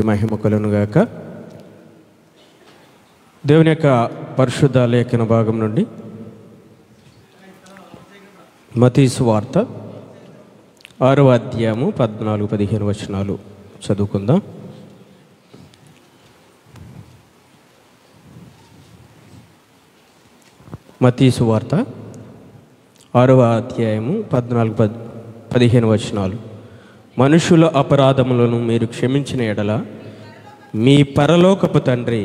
మహిమ కలుగునుగాక. దేవుని యొక్క పరిశుద్ధ లేఖన భాగం నుండి మత్తయి సువార్త 6వ అధ్యాయము 14-15 వచనాలు చదువుకుందాం. మత్తయి సువార్త 6వ అధ్యాయము 14-15 వచనాలు. మనుషుల అపరాధములను మీరు క్షమించిన ఎడల మీ పరలోకపు తండ్రి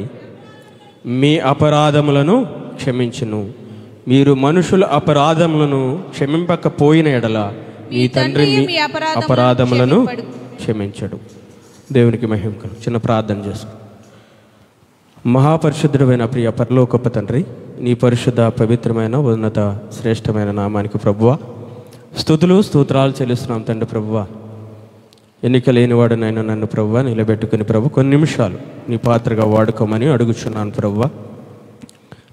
మీ అపరాధములను క్షమించును. మీరు మనుషుల అపరాధములను క్షమింపకపోయిన ఎడల మీ తండ్రి మీ అపరాధములను క్షమించడు. దేవునికి మహిమ కలుగు. చిన్న ప్రార్థన చేసుకో. మహాపరిశుద్ధుడైన ప్రియ పరలోకపు తండ్రి, నీ పరిశుద్ధ పవిత్రమైన ఉన్నత శ్రేష్టమైన నామానికి ప్రభువా స్తుతులు స్తోత్రాలు చెల్లిస్తున్నాం తండ్రి. ప్రభువా, ఎన్నిక లేనివాడునైనా నన్ను ప్రభువా నిలబెట్టుకుని ప్రభు కొన్ని నిమిషాలు నీ పాత్రగా వాడుకోమని అడుగుచున్నాను. ప్రభువా,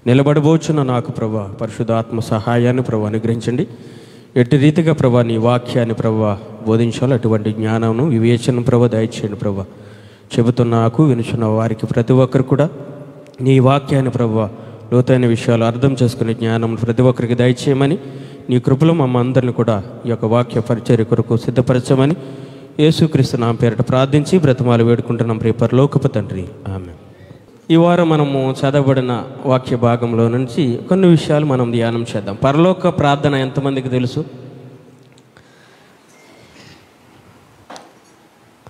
నిలబడబోచున్న నాకు ప్రభువా పరిశుద్ధాత్మ సహాయాన్ని ప్రభు అనుగ్రహించండి. ఎట్టి రీతిగా ప్రభా నీ వాక్యాన్ని ప్రభువా బోధించాలి, అటువంటి జ్ఞానం వివేచన ప్రభు దయచేయండి. ప్రభు చెబుతున్న నాకు వినుచున్న వారికి ప్రతి ఒక్కరు కూడా నీ వాక్యాన్ని ప్రభువా లోతైన విషయాలు అర్థం చేసుకునే జ్ఞానం ప్రతి ఒక్కరికి దయచేయమని, నీ కృపలో మమ్మ అందరిని కూడా ఈ యొక్క వాక్య పరిచర్య కొరకు సిద్ధపరచమని యేసుక్రీస్తు నామం పేరిట ప్రార్థించి బ్రతమాలు వేడుకుంటున్నాం ప్రియ పరలోకపు తండ్రి, ఆమేన్. ఈ వారం మనము చదవబడిన వాక్య భాగంలో నుంచి కొన్ని విషయాలు మనం ధ్యానం చేద్దాం. పరలోక ప్రార్థన ఎంతమందికి తెలుసు?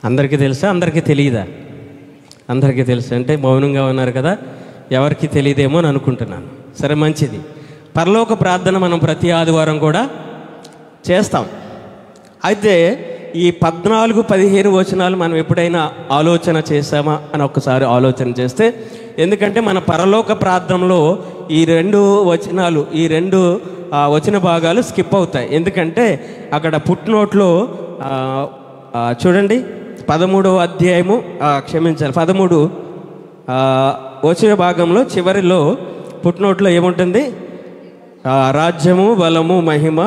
అందరికీ తెలుసా? అందరికీ తెలియదా? అందరికీ తెలుసు అంటే మౌనంగా ఉన్నారు కదా, ఎవరికి తెలియదేమో అని అనుకుంటున్నాను. సరే, మంచిది. పరలోక ప్రార్థన మనం ప్రతి ఆదివారం కూడా చేస్తాం. అయితే ఈ 14-15 వచనాలు మనం ఎప్పుడైనా ఆలోచన చేసామా అని ఒక్కసారి ఆలోచన చేస్తే, ఎందుకంటే మన పరలోక ప్రార్థనలో ఈ 2 వచనాలు, ఈ 2 వచన భాగాలు స్కిప్ అవుతాయి. ఎందుకంటే అక్కడ పుట్నోట్లో చూడండి 13వ అధ్యాయము 13 వచన భాగంలో చివరిలో పుట్నోట్లో ఏముంటుంది? రాజ్యము బలము మహిమ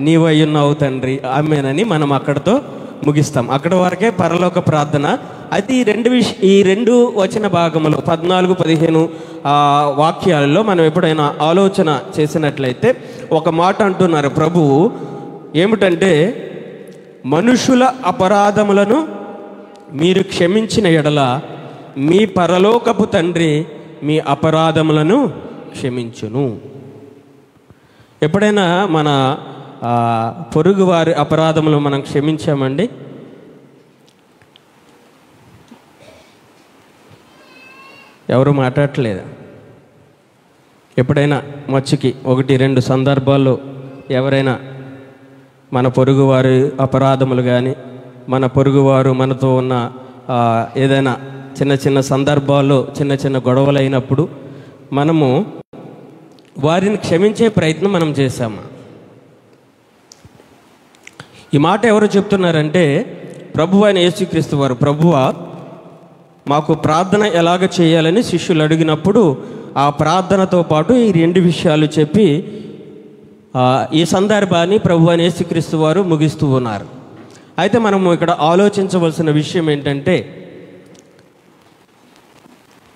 నీవయ్యున్నావు తండ్రి, ఆమేనని మనం అక్కడతో ముగిస్తాం. అక్కడ వరకే పరలోక ప్రార్థన. అయితే ఈ రెండు వచన భాగంలో 14-15 వాక్యాలలో మనం ఎప్పుడైనా ఆలోచన చేసినట్లయితే ఒక మాట అంటున్నారు ప్రభువు, ఏమిటంటే మనుషుల అపరాధములను మీరు క్షమించిన ఎడల మీ పరలోకపు తండ్రి మీ అపరాధములను క్షమించును. ఎప్పుడైనా మన పొరుగు వారి అపరాధములు మనం క్షమించామండి? ఎవరు మాట్లాడట్లేదు. ఎప్పుడైనా మచ్చుకి 1-2 సందర్భాల్లో ఎవరైనా మన పొరుగువారి అపరాధములు కానీ, మన పొరుగువారు మనతో ఉన్న ఏదైనా చిన్న చిన్న సందర్భాల్లో చిన్న చిన్న గొడవలు అయినప్పుడు మనము వారిని క్షమించే ప్రయత్నం మనం చేశాము. ఈ మాట ఎవరు చెప్తున్నారంటే ప్రభువు అయిన యేసుక్రీస్తు వారు. ప్రభువా, మాకు ప్రార్థన ఎలాగ చేయాలని శిష్యులు అడిగినప్పుడు ఆ ప్రార్థనతో పాటు ఈ 2 విషయాలు చెప్పి ఈ సందర్భాన్ని ప్రభువు అయిన యేసుక్రీస్తు వారు ముగిస్తూ ఉన్నారు. అయితే మనము ఇక్కడ ఆలోచించవలసిన విషయం ఏంటంటే,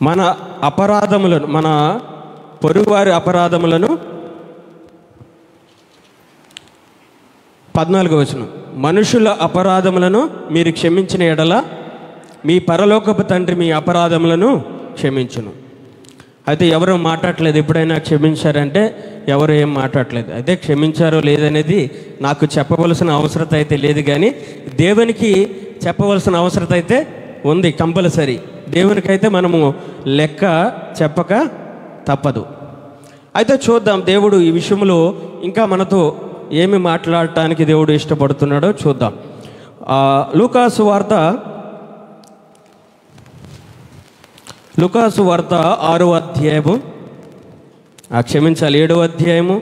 మన అపరాధములను, మన పొరుగువారి అపరాధములను 14వ వచనం, మనుషుల అపరాధములను మీరు క్షమించిన ఎడల మీ పరలోకపు తండ్రి మీ అపరాధములను క్షమించును. అయితే ఎవరు మాట్లాడలేదు. ఎప్పుడైనా క్షమించారంటే ఎవరు ఏం మాట్లాడలేదు. అయితే క్షమించారో లేదనేది నాకు చెప్పవలసిన అవసరం అయితే లేదు, కానీ దేవునికి చెప్పవలసిన అవసరం అయితే ఉంది కంపల్సరీ. దేవునికైతే మనము లెక్క చెప్పక తప్పదు. అయితే చూద్దాం దేవుడు ఈ విషయంలో ఇంకా మనతో ఏమి మాట్లాడటానికి దేవుడు ఇష్టపడుతున్నాడో చూద్దాం. లూకాసు వార్త 6వ అధ్యాయము, క్షమించాలి 7వ అధ్యాయము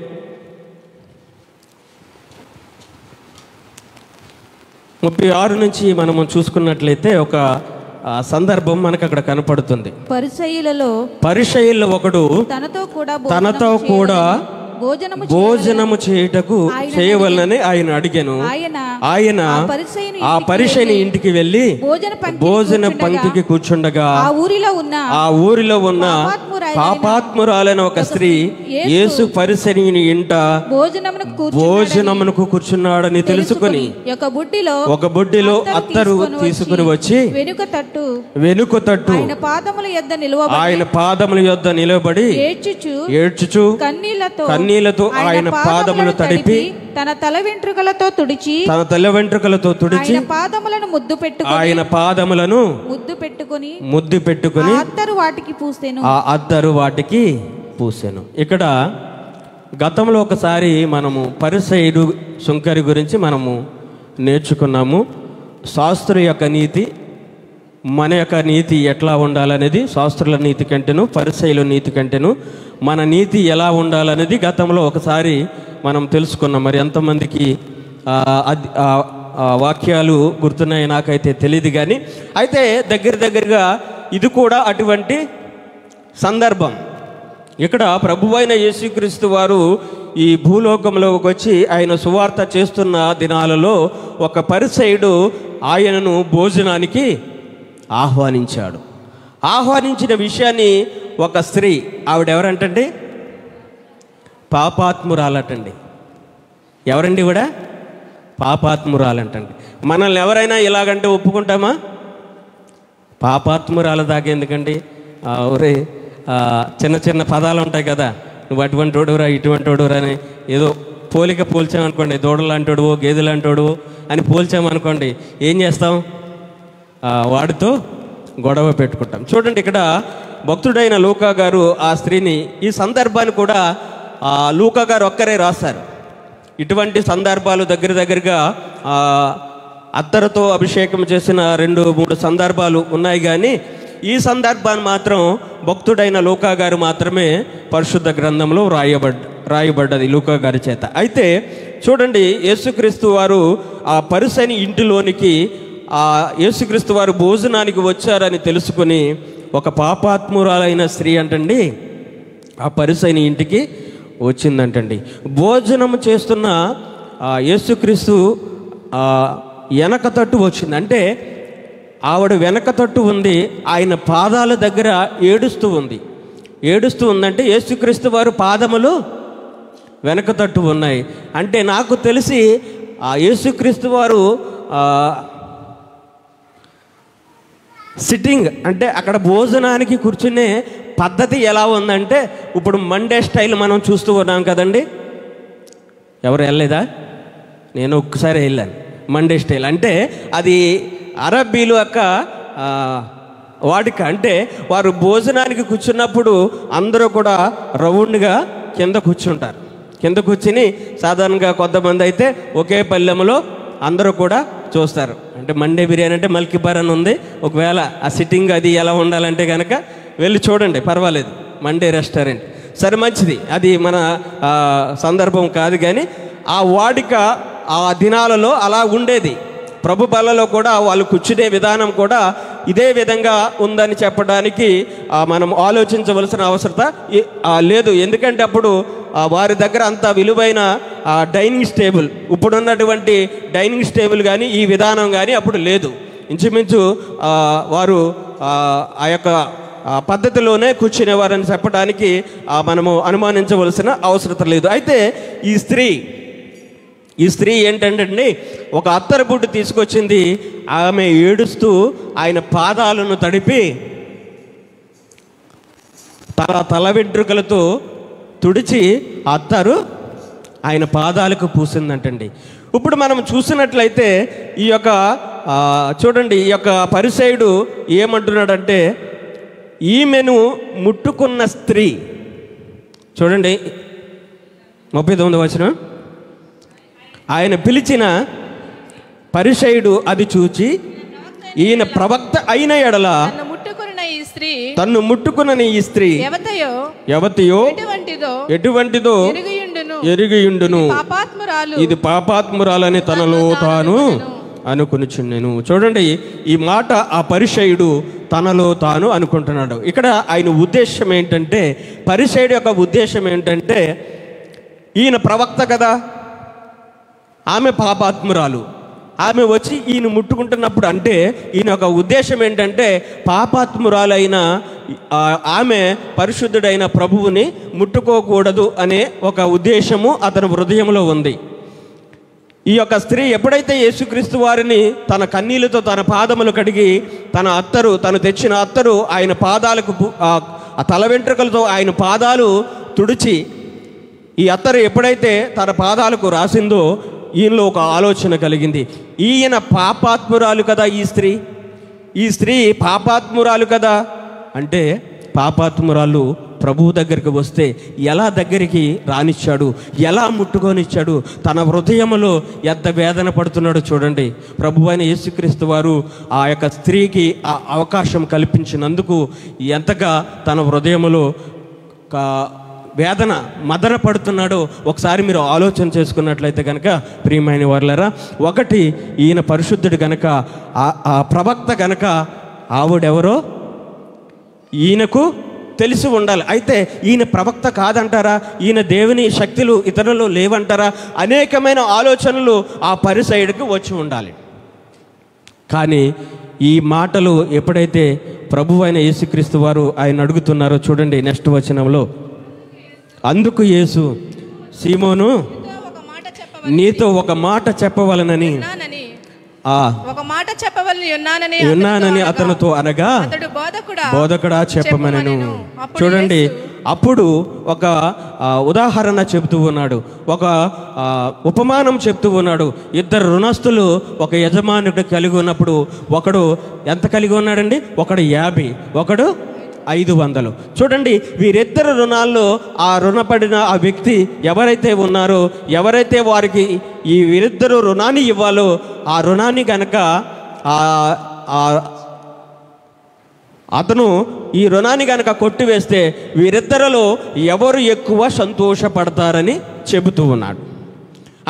36 నుంచి మనము చూసుకున్నట్లయితే ఒక సందర్భం మనకు అక్కడ కనపడుతుంది. పరిసయ్యులలో ఒకడు తనతో కూడా భోజనము చేయుటకు చేయవలనని ఆయన అడిగాను. ఆయన ఆ పరిసయ్యుని ఇంటికి వెళ్ళి భోజన పంక్తికి కూర్చుండగా ఆ ఊరిలో ఉన్న పాపాత్మురాలైన ఒక స్త్రీ యేసు పరిసయ్యుని ఇంట భోజనమునకు కూర్చున్నాడని తెలుసుకొని ఒక బుడ్డిలో అత్తరు తీసుకుని వచ్చి వెనుక తట్టు ఆయన పాదముల యొద్ద నిలబడి ఏడ్చుచు కన్నీళ్లతో ఆయన పాదములు తడిపి తన తల వెంట్రుకలతో తుడిచి ఆయన పాదములను ముద్దు పెట్టుకొని ఆ అత్తరు వాటికి పూసెను. ఇక్కడ గతంలో ఒకసారి మనము పరిసయ్యుడు సుంకరి గురించి మనము నేర్చుకున్నాము. శాస్త్రుల యొక్క నీతి, మన యొక్క నీతి ఎట్లా ఉండాలనేది శాస్త్రుల నీతి కంటేను పరిసయ్యుల నీతి కంటేను మన నీతి ఎలా ఉండాలనేది గతంలో ఒకసారి మనం తెలుసుకున్నాం. మరి ఎంతమందికి వాక్యాలు గుర్తున్నాయి నాకైతే తెలియదు. కానీ అయితే దగ్గరగా ఇది కూడా అటువంటి సందర్భం. ఇక్కడ ప్రభువైన యేసుక్రీస్తు వారు ఈ భూలోకంలోకి వచ్చి ఆయన సువార్త చేస్తున్న దినాలలో ఒక పరిసయ్యుడు ఆయనను భోజనానికి ఆహ్వానించిన విషయాన్ని ఒక స్త్రీ, ఆవిడెవరంటండి? పాపాత్మురాలటండి. ఎవరండి కూడా? పాపాత్మురాలంటండి. మనల్ని ఎవరైనా ఇలాగంటే ఒప్పుకుంటామా? పాపాత్మురాల దాకా ఎందుకండి? ఒరే చిన్న చిన్న పదాలు ఉంటాయి కదా, నువ్వు అటువంటి వాడురా ఇటువంటి వాడురా అని ఏదో పోల్చామనుకోండి, దూడలాంటోడు గేదెలాంటోడు అని పోల్చామనుకోండి, ఏం చేస్తాం? వాడితో గొడవ పెట్టుకుంటాం. చూడండి, ఇక్కడ భక్తుడైన లూకా గారు ఆ స్త్రీని, ఈ సందర్భాన్ని కూడా లూకా గారు ఒక్కరే రాశారు. ఇటువంటి సందర్భాలు దగ్గరగా అత్తరుతో అభిషేకం చేసిన 2-3 సందర్భాలు ఉన్నాయి. కానీ ఈ సందర్భాన్ని మాత్రం భక్తుడైన లూకా గారు మాత్రమే పరిశుద్ధ గ్రంథంలో రాయబడ్డది లూకా గారి చేత. అయితే చూడండి, యేసుక్రీస్తు వారు ఆ పరిసయ్యుని ఇంటిలోనికి యేసుక్రీస్తు వారు భోజనానికి వచ్చారని తెలుసుకుని ఒక పాపాత్మురాలైన స్త్రీ అంటండి ఆ పరిసయ్యుని ఇంటికి వచ్చిందంటండి. భోజనం చేస్తున్న యేసుక్రీస్తు వెనక తట్టు వచ్చింది. అంటే ఆవిడ వెనక తట్టు ఉంది, ఆయన పాదాల దగ్గర ఏడుస్తూ ఉందంటే యేసుక్రీస్తు వారు పాదములు వెనక తట్టు ఉన్నాయి. అంటే నాకు తెలిసి యేసుక్రీస్తు వారు సిట్టింగ్ అంటే అక్కడ భోజనానికి కూర్చునే పద్ధతి ఎలా ఉందంటే, ఇప్పుడు మండే స్టైల్ మనం చూస్తూ ఉన్నాం కదండి. ఎవరు వెళ్ళలేదా? నేను ఒక్కసారి వెళ్ళాను. మండే స్టైల్ అంటే అది అరబ్బీలు యొక్క వాడిక. అంటే వారు భోజనానికి కూర్చున్నప్పుడు అందరూ కూడా రౌండ్గా కింద కూర్చుంటారు. కింద కూర్చుని సాధారణంగా కొంతమంది అయితే ఒకే పళ్ళెంలో అందరూ కూడా చూస్తారు. అంటే మండే బిర్యానీ అంటే మల్కిబార్ అని ఉంది. ఒకవేళ ఆ సిట్టింగ్ అది ఎలా ఉండాలంటే కనుక వెళ్ళి చూడండి, పర్వాలేదు. మండే రెస్టారెంట్ సరే, మంచిది. అది మన సందర్భం కాదు. కానీ ఆ వాడిక ఆ దినాలలో అలా ఉండేది. ప్రభు బలలో కూడా వాళ్ళు కూర్చునే విధానం కూడా ఇదే విధంగా ఉందని చెప్పడానికి మనం ఆలోచించవలసిన అవసరత లేదు. ఎందుకంటే అప్పుడు వారి దగ్గర అంత విలువైన డైనింగ్ టేబుల్, ఇప్పుడున్నటువంటి డైనింగ్ టేబుల్ కానీ ఈ విధానం కానీ అప్పుడు లేదు. ఇంచుమించు వారు ఆ యొక్క పద్ధతిలోనే కూర్చునేవారని చెప్పడానికి మనము అనుమానించవలసిన అవసరం లేదు. అయితే ఈ స్త్రీ ఏంటంటే ఒక అత్తరు బుడ్డు తీసుకొచ్చింది. ఆమె ఏడుస్తూ ఆయన పాదాలను తడిపి తల వెంట్రుకలతో తుడిచి అత్తరు ఆయన పాదాలకు పూసిందంటండి. ఇప్పుడు మనం చూసినట్లయితే ఈ యొక్క చూడండి, ఈ యొక్క పరిసయ్యుడు ఏమంటున్నాడంటే, ఈమెను ముట్టుకున్న స్త్రీ, చూడండి 39వ వచనం, ఆయన పిలిచిన పరిసయ్యుడు అది చూచి, ఈయన ప్రవక్త అయిన ఎడల తన్ను ముట్టుకున్న ఈ స్త్రీ ఎవతియో ఎటువంటిదో ఎరిగియుండును, ఇది పాపాత్మురాలని తనలో తాను అనుకునిచుండెను. చూడండి, ఈ మాట ఆ పరిసయ్యుడు తనలో తాను అనుకుంటున్నాడు. ఇక్కడ ఆయన ఉద్దేశం ఏంటంటే, పరిసయ్యుడు యొక్క ఉద్దేశం ఏంటంటే, ఈయన ప్రవక్త కదా, ఆమె పాపాత్మురాలు. ఆమె వచ్చి ఈయన ముట్టుకుంటున్నప్పుడు అంటే ఈయన ఒక ఉద్దేశం ఏంటంటే పాపాత్మురాలైన ఆమె పరిశుద్ధుడైన ప్రభువుని ముట్టుకోకూడదు అనే ఒక ఉద్దేశము అతని హృదయంలో ఉంది. ఈ యొక్క స్త్రీ ఎప్పుడైతే యేసుక్రీస్తు వారిని తన కన్నీళ్లతో తన పాదములు కడిగి తను తెచ్చిన అత్తరు ఆయన పాదాలకు ఆ తల వెంట్రుకలతో ఆయన పాదాలు తుడిచి ఈ అత్తరు ఎప్పుడైతే తన పాదాలకు రాసిందో ఈయనలో ఒక ఆలోచన కలిగింది. ఈయన పాపాత్మురాలు కదా, ఈ స్త్రీ పాపాత్మురాలు కదా. అంటే పాపాత్మురాలు ప్రభువు దగ్గరికి వస్తే ఎలా దగ్గరికి రానిచ్చాడు, ఎలా ముట్టుకొనిచ్చాడు, తన హృదయములో ఎంత వేదన పడుతున్నాడో చూడండి. ప్రభువైన యేసుక్రీస్తు వారు ఆ యొక్క స్త్రీకి ఆ అవకాశం కల్పించినందుకు ఎంతగా తన హృదయములో వేదన మదన పడుతున్నాడో ఒకసారి మీరు ఆలోచన చేసుకున్నట్లయితే కనుక ప్రియమైన వారలారా, ఒకటి ఈయన పరిశుద్ధుడు గనక, ఆ ప్రవక్త గనక ఆవిడెవరో ఈయనకు తెలిసి ఉండాలి. అయితే ఈయన ప్రవక్త కాదంటారా, ఈయన దేవుని శక్తులు ఇతరులు లేవంటారా, అనేకమైన ఆలోచనలు ఆ పరిసైడ్కి వచ్చి ఉండాలి. కానీ ఈ మాటలు ఎప్పుడైతే ప్రభువైన యేసుక్రీస్తు వారు ఆయన అడుగుతున్నారో చూడండి, నెక్స్ట్ వచనంలో, అందుకు యేసు, సీమోను నీతో ఒక మాట చెప్పవలనని ఉన్నానని అతనితో అనగా, బోధకుడా చెప్పమనెను. చూడండి, అప్పుడు ఒక ఉదాహరణ చెబుతూ ఉన్నాడు, ఒక ఉపమానం చెప్తూ ఉన్నాడు. ఇద్దరు రుణస్తులు ఒక యజమానుడు కలిగి ఉన్నప్పుడు ఒకడు ఎంత కలిగి ఉన్నాడండి? ఒకడు 50, ఒకడు 500. చూడండి, వీరిద్దరు రుణాల్లో ఆ రుణపడిన ఆ వ్యక్తి ఎవరైతే ఉన్నారో, ఎవరైతే వారికి ఈ వీరిద్దరు రుణాన్ని ఇవ్వాలో ఆ రుణాన్ని కనుక అతను ఈ రుణాన్ని కనుక కొట్టివేస్తే వీరిద్దరిలో ఎవరు ఎక్కువ సంతోషపడతారని చెబుతూ ఉన్నాడు.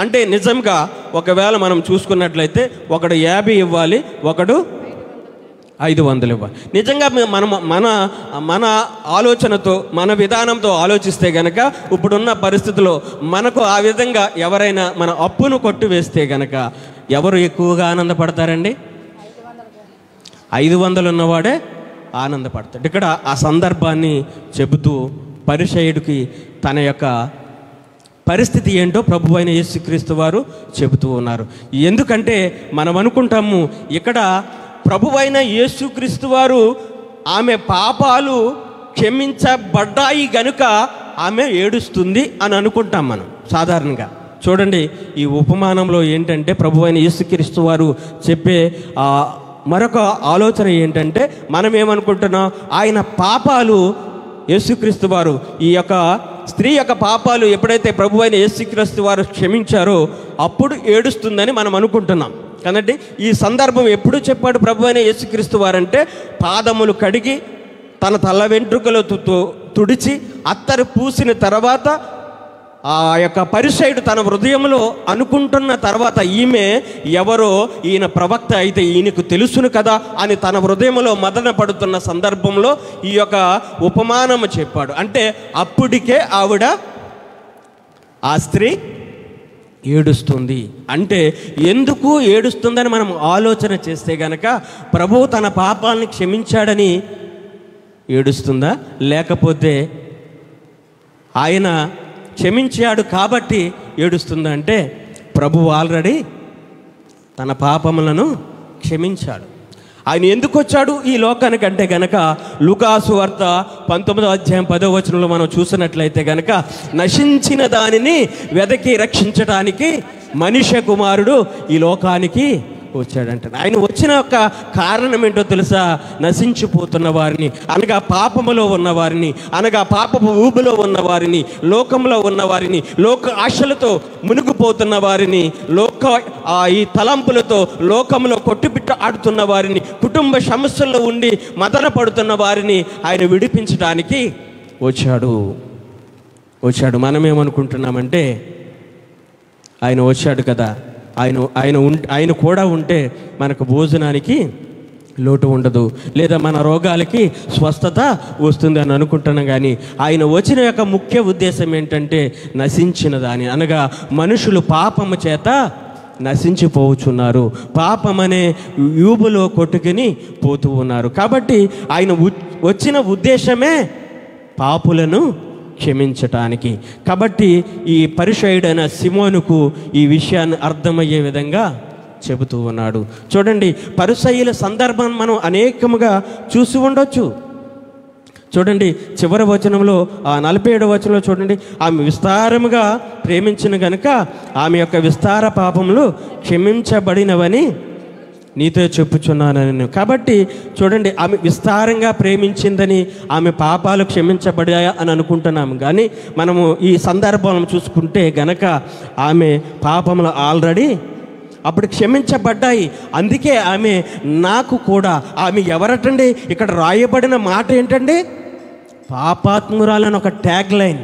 అంటే నిజంగా ఒకవేళ మనం చూసుకున్నట్లయితే ఒకడు 50 ఇవ్వాలి, ఒకడు 500 ఇవ్వాలి. నిజంగా మన ఆలోచనతో మన విధానంతో ఆలోచిస్తే గనక ఇప్పుడున్న పరిస్థితుల్లో మనకు ఆ విధంగా ఎవరైనా మన అప్పును కొట్టివేస్తే గనక ఎవరు ఎక్కువగా ఆనందపడతారండి? 500 ఉన్నవాడే ఆనందపడతాడు. ఇక్కడ ఆ సందర్భాన్ని చెబుతూ పరిసయ్యుడికి తన యొక్క పరిస్థితి ఏంటో ప్రభువైన యేసుక్రీస్తు వారు చెబుతూ ఉన్నారు. ఎందుకంటే మనం అనుకుంటాము ఇక్కడ ప్రభువైన యేసుక్రీస్తు వారు ఆమె పాపాలు క్షమించబడ్డాయి గనుక ఆమె ఏడుస్తుంది అని అనుకుంటాం మనం సాధారణంగా. చూడండి, ఈ ఉపమానంలో ఏంటంటే ప్రభువైన యేసుక్రీస్తు వారు చెప్పే మరొక ఆలోచన ఏంటంటే, మనం ఏమనుకుంటున్నాం, ఆయన పాపాలు యేసుక్రీస్తు వారు ఈ యొక్క స్త్రీ యొక్క పాపాలు ఎప్పుడైతే ప్రభువైన యేసుక్రీస్తు వారు క్షమించారో అప్పుడు ఏడుస్తుందని మనం అనుకుంటున్నాం కదండి. ఈ సందర్భం ఎప్పుడు చెప్పాడు ప్రభువైన యేసుక్రీస్తు వారంటే, పాదములు కడిగి తన తల వెంట్రుకలతో తుడిచి అత్తరు పూసిన తర్వాత ఆ యొక్క పరిసయ్యుడు తన హృదయంలో అనుకుంటున్న తర్వాత ఈమె ఎవరో ఈయన ప్రవక్త అయితే ఈయనకు తెలుసును కదా అని తన హృదయంలో మదన పడుతున్న సందర్భంలో ఈ యొక్క ఉపమానము చెప్పాడు. అంటే అప్పటికే ఆవిడ ఆ స్త్రీ ఏడుస్తుంది. అంటే ఎందుకు ఏడుస్తుందని మనం ఆలోచన చేస్తే గనక ప్రభువు తన పాపాలని క్షమించాడని ఏడుస్తుందా, లేకపోతే ఆయన క్షమించాడు కాబట్టి ఏడుస్తుందా అంటే ప్రభువు ఆల్రెడీ తన పాపములను క్షమించాడు. ఆయన ఎందుకు వచ్చాడు ఈ లోకానికి అంటే గనక లూకాసు వార్త 19వ అధ్యాయం 10వ వచనంలో మనం చూసినట్లయితే గనక నశించిన దానిని వెదకి రక్షించడానికి మనిషి కుమారుడు ఈ లోకానికి వచ్చాడంట. ఆయన వచ్చిన ఒక కారణం ఏంటో తెలుసా? నశించిపోతున్న వారిని, అనగా పాపములో ఉన్నవారిని, అనగా పాపపు ఊబిలో ఉన్నవారిని, లోకంలో ఉన్నవారిని, లోక ఆశలతో మునిగిపోతున్న వారిని, ఈ తలంపులతో లోకంలో కొట్టుబిట్ట ఆడుతున్న వారిని, కుటుంబ సమస్యల్లో ఉండి మదన పడుతున్న వారిని ఆయన విడిపించడానికి వచ్చాడు. మనమేమనుకుంటున్నామంటే ఆయన వచ్చాడు కదా, ఆయన కూడా ఉంటే మనకు భోజనానికి లోటు ఉండదు, లేదా మన రోగాలకి స్వస్థత వస్తుంది అని అనుకుంటున్నాం. కానీ ఆయన వచ్చిన యొక్క ముఖ్య ఉద్దేశం ఏంటంటే నశించిన దాని అనగా మనుషులు పాపము చేత నశించిపోవచ్చున్నారు, పాపమనే యూబులో కొట్టుకుని పోతూ ఉన్నారు. కాబట్టి ఆయన వచ్చిన ఉద్దేశమే పాపులను క్షమించటానికి. కాబట్టి ఈ పరిసయ్యుడైన సిమోనుకు ఈ విషయాన్ని అర్థమయ్యే విధంగా చెబుతూ ఉన్నాడు. చూడండి, పరిసయ్యుల సందర్భం మనం అనేకముగా చూసి ఉండొచ్చు. చూడండి, చివరి వచనంలో 47వ వచనంలో చూడండి, ఆమె విస్తారముగా ప్రేమించిన గనుక ఆమె యొక్క విస్తార పాపములు క్షమించబడినవని నీతో చెప్పుచున్నాను. కాబట్టి చూడండి, ఆమె విస్తారంగా ప్రేమించిందని ఆమె పాపాలు క్షమించబడాయా అని అనుకుంటున్నాము. కానీ మనము ఈ సందర్భం చూసుకుంటే గనక ఆమె పాపములు ఆల్రెడీ అప్పుడు క్షమించబడ్డాయి. అందుకే ఆమె నాకు కూడా, ఆమె ఎవరటండి, ఇక్కడ రాయబడిన మాట ఏంటండి, పాపాత్మురాలని ఒక ట్యాగ్ లైన్,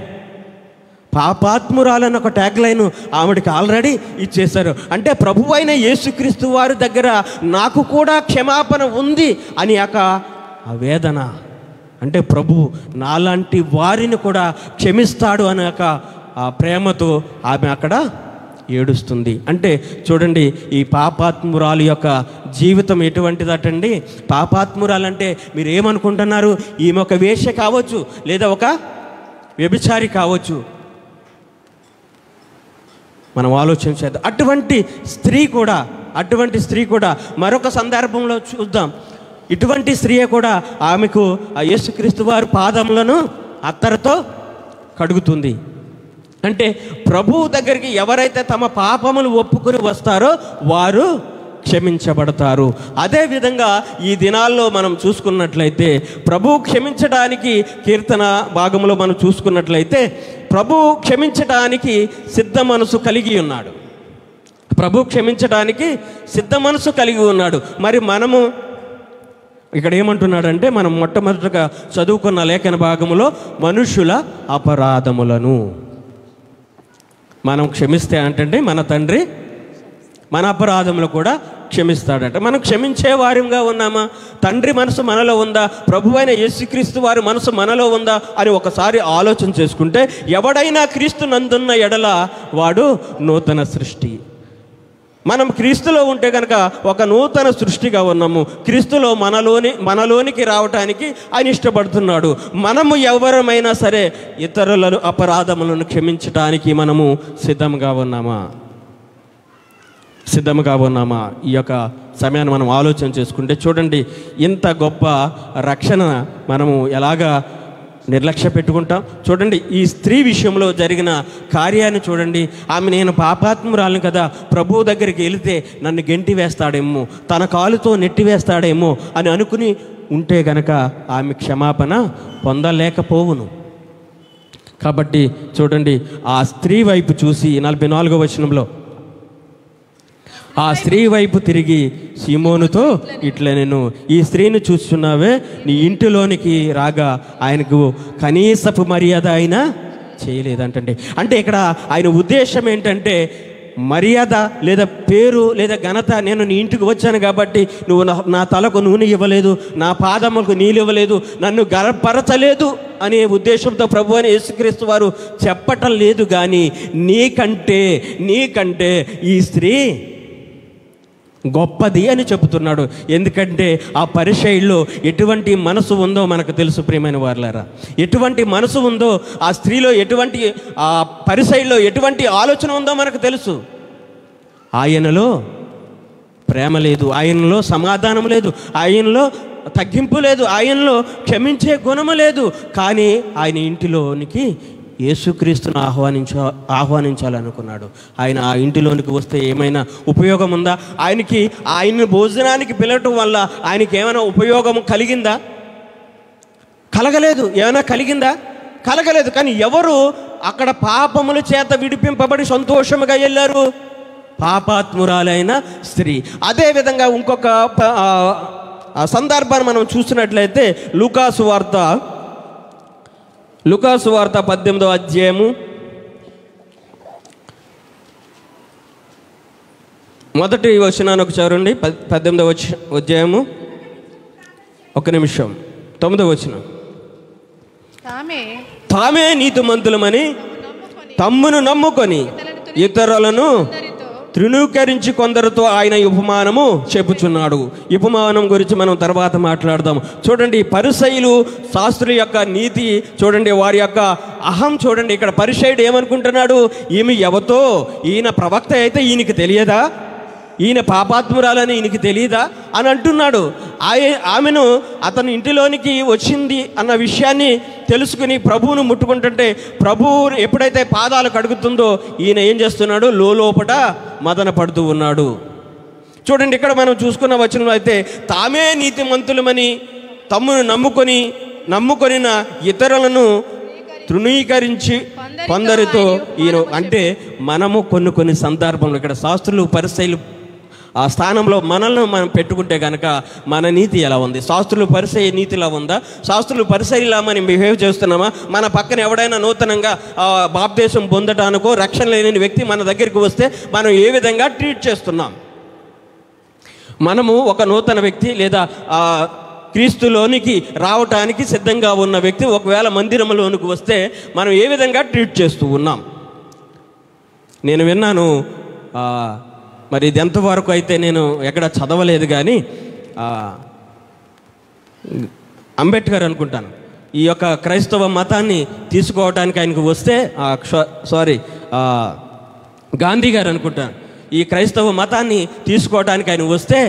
పాపాత్మురాలని ఒక ట్యాగ్ లైన్ ఆవిడకి ఆల్రెడీ ఇచ్చేశారు. అంటే ప్రభు అయిన యేసుక్రీస్తు వారి దగ్గర నాకు కూడా క్షమాపణ ఉంది అని యొక్క వేదన, అంటే ప్రభు నాలాంటి వారిని కూడా క్షమిస్తాడు అనే ఒక ప్రేమతో ఆమె అక్కడ ఏడుస్తుంది. అంటే చూడండి, ఈ పాపాత్మురాలు యొక్క జీవితం ఎటువంటిదటండి. పాపాత్మురాలంటే మీరు ఏమనుకుంటున్నారు, ఈమె ఒక వేశ్య కావచ్చు, లేదా ఒక వ్యభిచారి కావచ్చు. మనం ఆలోచించేది అటువంటి స్త్రీ కూడా మరొక సందర్భంలో చూద్దాం. ఇటువంటి స్త్రీయే కూడా ఆమెకు ఆ యేసుక్రీస్తు వారి పాదములను అత్తరుతో కడుగుతుంది. అంటే ప్రభువు దగ్గరికి ఎవరైతే తమ పాపములు ఒప్పుకొని వస్తారో వారు క్షమించబడతారు. అదేవిధంగా ఈ దినాల్లో మనం చూసుకున్నట్లయితే ప్రభువు క్షమించడానికి కీర్తన భాగంలో మనం చూసుకున్నట్లయితే ప్రభువు క్షమించడానికి సిద్ధ మనసు కలిగి ఉన్నాడు. ప్రభువు క్షమించడానికి సిద్ధ మనసు కలిగి ఉన్నాడు. మరి మనము ఇక్కడ ఏమంటున్నాడంటే, మనం మొట్టమొదటిగా చదువుకున్న లేఖన భాగంలో మనుషుల అపరాధములను మనం క్షమిస్తే అంటే మన తండ్రి మన అపరాధములు కూడా క్షమిస్తాడట. మనం క్షమించే వారిగా ఉన్నామా? తండ్రి మనసు మనలో ఉందా? ప్రభువైన యేసుక్రీస్తు వారి మనసు మనలో ఉందా అని ఒకసారి ఆలోచన చేసుకుంటే, ఎవడైనా క్రీస్తు నందున్న ఎడల వాడు నూతన సృష్టి. మనం క్రీస్తులో ఉంటే కనుక ఒక నూతన సృష్టిగా ఉన్నాము. క్రీస్తులో మనలోనికి రావటానికి ఆయన ఇష్టపడుతున్నాడు. మనము ఎవరమైనా సరే ఇతరులను అపరాధములను క్షమించటానికి మనము సిద్ధంగా ఉన్నామా? ఈ యొక్క సమయాన్ని మనం ఆలోచన చేసుకుంటే చూడండి, ఇంత గొప్ప రక్షణ మనము ఎలాగా నిర్లక్ష్య పెట్టుకుంటాం. చూడండి, ఈ స్త్రీ విషయంలో జరిగిన కార్యాన్ని చూడండి. ఆమె నేను పాపాత్మురాలను కదా, ప్రభువు దగ్గరికి వెళితే నన్ను గెంటి వేస్తాడేమో, తన కాలుతో నెట్టి వేస్తాడేమో అని అనుకుని ఉంటే గనక ఆమె క్షమాపణ పొందలేకపోవును. కాబట్టి చూడండి, ఆ స్త్రీ వైపు చూసి 44వ వచనంలో ఆ స్త్రీ వైపు తిరిగి సీమోనుతో ఇట్లా, నేను ఈ స్త్రీని చూస్తున్నావే, నీ ఇంటిలోనికి రాగా ఆయనకు కనీసపు మర్యాద ఆయన చేయలేదంటండి. అంటే ఇక్కడ ఆయన ఉద్దేశం ఏంటంటే, మర్యాద లేదా పేరు లేదా ఘనత, నేను నీ ఇంటికి వచ్చాను కాబట్టి నువ్వు నా తలకు నూనె ఇవ్వలేదు, నా పాదములకు నీళ్ళు ఇవ్వలేదు, నన్ను గర్వపరచలేదు అనే ఉద్దేశంతో ప్రభు అని యేసుక్రీస్తు వారు చెప్పటం లేదు. కానీ నీకంటే ఈ స్త్రీ గొప్పది అని చెబుతున్నాడు. ఎందుకంటే ఆ పరిసయ్యుల్లో ఎటువంటి మనసు ఉందో మనకు తెలుసు. ప్రియమైన వారలారా, ఎటువంటి మనసు ఉందో ఆ స్త్రీలో, ఎటువంటి ఆ పరిసయ్యుల్లో ఎటువంటి ఆలోచన ఉందో మనకు తెలుసు. ఆయనలో ప్రేమ లేదు, ఆయనలో సమాధానం లేదు, ఆయనలో తగ్గింపు లేదు, ఆయనలో క్షమించే గుణము లేదు. కానీ ఆయన ఇంటిలోనికి యేసుక్రీస్తును ఆహ్వానించాలనుకున్నాడు. ఆయన ఆ ఇంటిలోనికి వస్తే ఏమైనా ఉపయోగం ఉందా? ఆయన భోజనానికి పిలవటం వల్ల ఆయనకి ఏమైనా ఉపయోగం కలిగిందా? కలగలేదు. ఏమైనా కలిగిందా? కలగలేదు. కానీ ఎవరు అక్కడ పాపముల చేత విడిపింపబడి సంతోషముగా వెళ్ళారు? పాపాత్మురాలైన స్త్రీ. అదేవిధంగా ఇంకొక సందర్భాన్ని మనం చూసినట్లయితే లూకాసు వార్త 18వ అధ్యాయము మొదటి వచనాన్ని ఒకసారి 18వ అధ్యాయము ఒక్క నిమిషం, 9వ వచనం. తామే తామే నీతిమంతులమని తమ్మును నమ్ముకొని ఇతరులను తృణీకరించి కొందరితో ఆయన ఉపమానము చెప్పుచున్నాడు. ఉపమానం గురించి మనం తర్వాత మాట్లాడదాం. చూడండి, పరిసయ్యులు శాస్త్రుల యొక్క నీతి చూడండి, వారి యొక్క అహం చూడండి. ఇక్కడ పరిసయ్యుడు ఏమనుకుంటున్నాడు? ఈమె ఎవతో, ఈయన ప్రవక్త అయితే ఈయనకి తెలియదా, ఈయన పాపాత్మురాలని ఈయనకి తెలియదా అని అంటున్నాడు. ఆమెను అతని ఇంటిలోనికి వచ్చింది అన్న విషయాన్ని తెలుసుకుని ప్రభువును ముట్టుకుంటుంటే ప్రభువు ఎప్పుడైతే పాదాలు కడుగుతుందో ఈయన ఏం చేస్తున్నాడు? లోపట మదన పడుతూ ఉన్నాడు. చూడండి, ఇక్కడ మనం చూసుకున్న వచనంలో అయితే తామే నీతిమంతులమని తమ్మును నమ్ముకొనిన ఇతరులను తృణీకరించి కొందరితో ఈయన అంటే మనము కొన్ని సందర్భంలో ఇక్కడ శాస్త్రులు పరిసయ్యులు ఆ స్థానంలో మనల్ని మనం పెట్టుకుంటే కనుక మన నీతి ఎలా ఉంది? శాస్త్రులు పరిసయ్య నీతిలా ఉందా? శాస్త్రులు పరిసయ్యులా మనం బిహేవ్ చేస్తున్నామా? మన పక్కన ఎవడైనా నూతనంగా బాప్దేశం పొందడానికో రక్షణ లేని వ్యక్తి మన దగ్గరికి వస్తే మనం ఏ విధంగా ట్రీట్ చేస్తున్నాం? మనము ఒక నూతన వ్యక్తి లేదా క్రీస్తులోనికి రావటానికి సిద్ధంగా ఉన్న వ్యక్తి ఒకవేళ మందిరంలోనికి వస్తే మనం ఏ విధంగా ట్రీట్ చేస్తూ ఉన్నాం? నేను విన్నాను, మరి ఇది ఎంతవరకు అయితే నేను ఎక్కడ చదవలేదు కానీ అంబేద్కర్ అనుకుంటాను ఈ యొక్క క్రైస్తవ మతాన్ని తీసుకోవడానికి ఆయనకు వస్తే గాంధీ గారు అనుకుంటాను ఈ క్రైస్తవ మతాన్ని తీసుకోవడానికి ఆయన వస్తే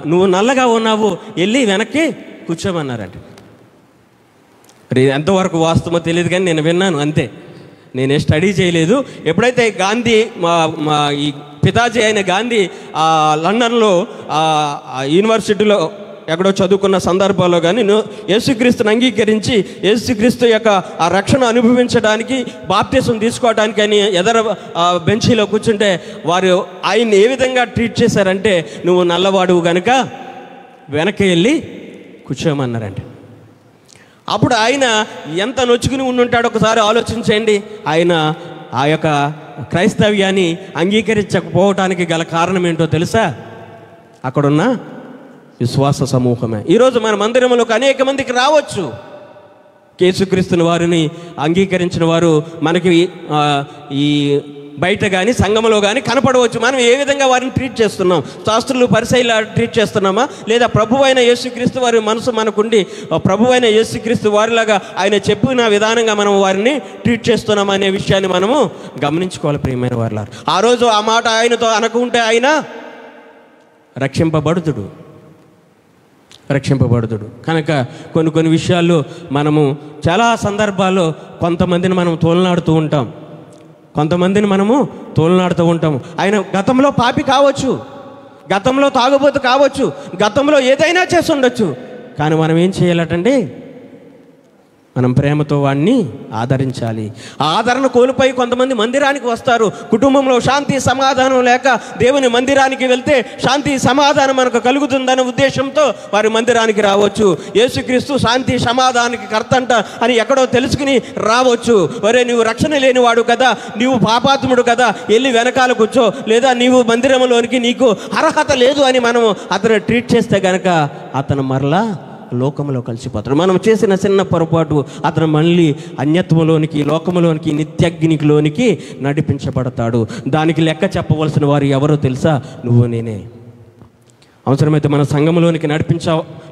నువ్వు నల్లగా ఉన్నావు, వెళ్ళి వెనక్కి కూర్చోమన్నారంట. మరి ఎంతవరకు వాస్తవమో తెలియదు కానీ నేను విన్నాను అంతే, నేనే స్టడీ చేయలేదు. ఎప్పుడైతే గాంధీ ఈ పితాజీ అయిన గాంధీ లండన్లో యూనివర్సిటీలో ఎక్కడో చదువుకున్న సందర్భాల్లో కానీ యేసుక్రీస్తుని అంగీకరించి యేసుక్రీస్తు యొక్క ఆ రక్షణ అనుభవించడానికి బాప్తిసం తీసుకోవడానికి అని ఎదర బెంచీలో కూర్చుంటే వారు ఆయన్ని ఏ విధంగా ట్రీట్ చేశారంటే నువ్వు నల్లవాడువు కనుక వెనక్కి వెళ్ళి కూర్చోమన్నారంటే అప్పుడు ఆయన ఎంత నొచ్చుకుని ఉండుంటాడో ఒకసారి ఆలోచించండి. ఆయన ఆ యొక్క క్రైస్తవ్యాన్ని అంగీకరించకపోవటానికి గల కారణం ఏంటో తెలుసా? అక్కడున్న విశ్వాస సమూహమే. ఈరోజు మన మందిరంలోకి అనేక మందికి రావచ్చు, యేసుక్రీస్తుని వారిని అంగీకరించిన వారు మనకి ఈ బయట కానీ సంఘంలో కానీ కనపడవచ్చు. మనం ఏ విధంగా వారిని ట్రీట్ చేస్తున్నాం? శాస్త్రులు పరిసయ్యులా ట్రీట్ చేస్తున్నామా? లేదా ప్రభువైన యేసుక్రీస్తు వారి మనసు మనకుండి ప్రభువైన యేసుక్రీస్తు వారిలాగా ఆయన చెప్పిన విధానంగా మనం వారిని ట్రీట్ చేస్తున్నామా అనే విషయాన్ని మనము గమనించుకోవాలి. ప్రియమైన వారులారా, ఆ రోజు ఆ మాట ఆయనతో అనకుంటే ఆయన రక్షింపబడుతుడు కనుక కొన్ని విషయాల్లో మనము చాలా సందర్భాల్లో కొంతమందిని మనం తోలనాడుతూ ఉంటాము. ఆయన గతంలో పాపి కావచ్చు, గతంలో తాగుబోతు కావచ్చు, గతంలో ఏదైనా చేసి ఉండొచ్చు. కానీ మనం ఏం చేయాలటండి? మనం ప్రేమతో వాడిని ఆదరించాలి. ఆ ఆదరణ కోల్పోయి కొంతమంది మందిరానికి వస్తారు. కుటుంబంలో శాంతి సమాధానం లేక దేవుని మందిరానికి వెళ్తే శాంతి సమాధానం మనకు కలుగుతుందనే ఉద్దేశంతో వారి మందిరానికి రావచ్చు. యేసుక్రీస్తు శాంతి సమాధానానికి కర్తంట అని ఎక్కడో తెలుసుకుని రావచ్చు. ఒరే, నువ్వు రక్షణ లేనివాడు కదా, నీవు పాపాత్ముడు కదా, వెళ్ళి వెనకాల కూర్చో, లేదా నీవు మందిరంలోనికి నీకు అర్హత లేదు అని మనము అతను ట్రీట్ చేస్తే కనుక అతను మరలా లోకంలో కలిసిపోతాడు. మనం చేసిన చిన్న పొరపాటు అతను మళ్ళీ అన్యత్వంలోనికి, లోకంలోనికి, నిత్యగ్నిలోనికి నడిపించబడతాడు. దానికి లెక్క చెప్పవలసిన వారు ఎవరో తెలుసా? నువ్వు నేనే. అవసరమైతే మన సంఘంలోనికి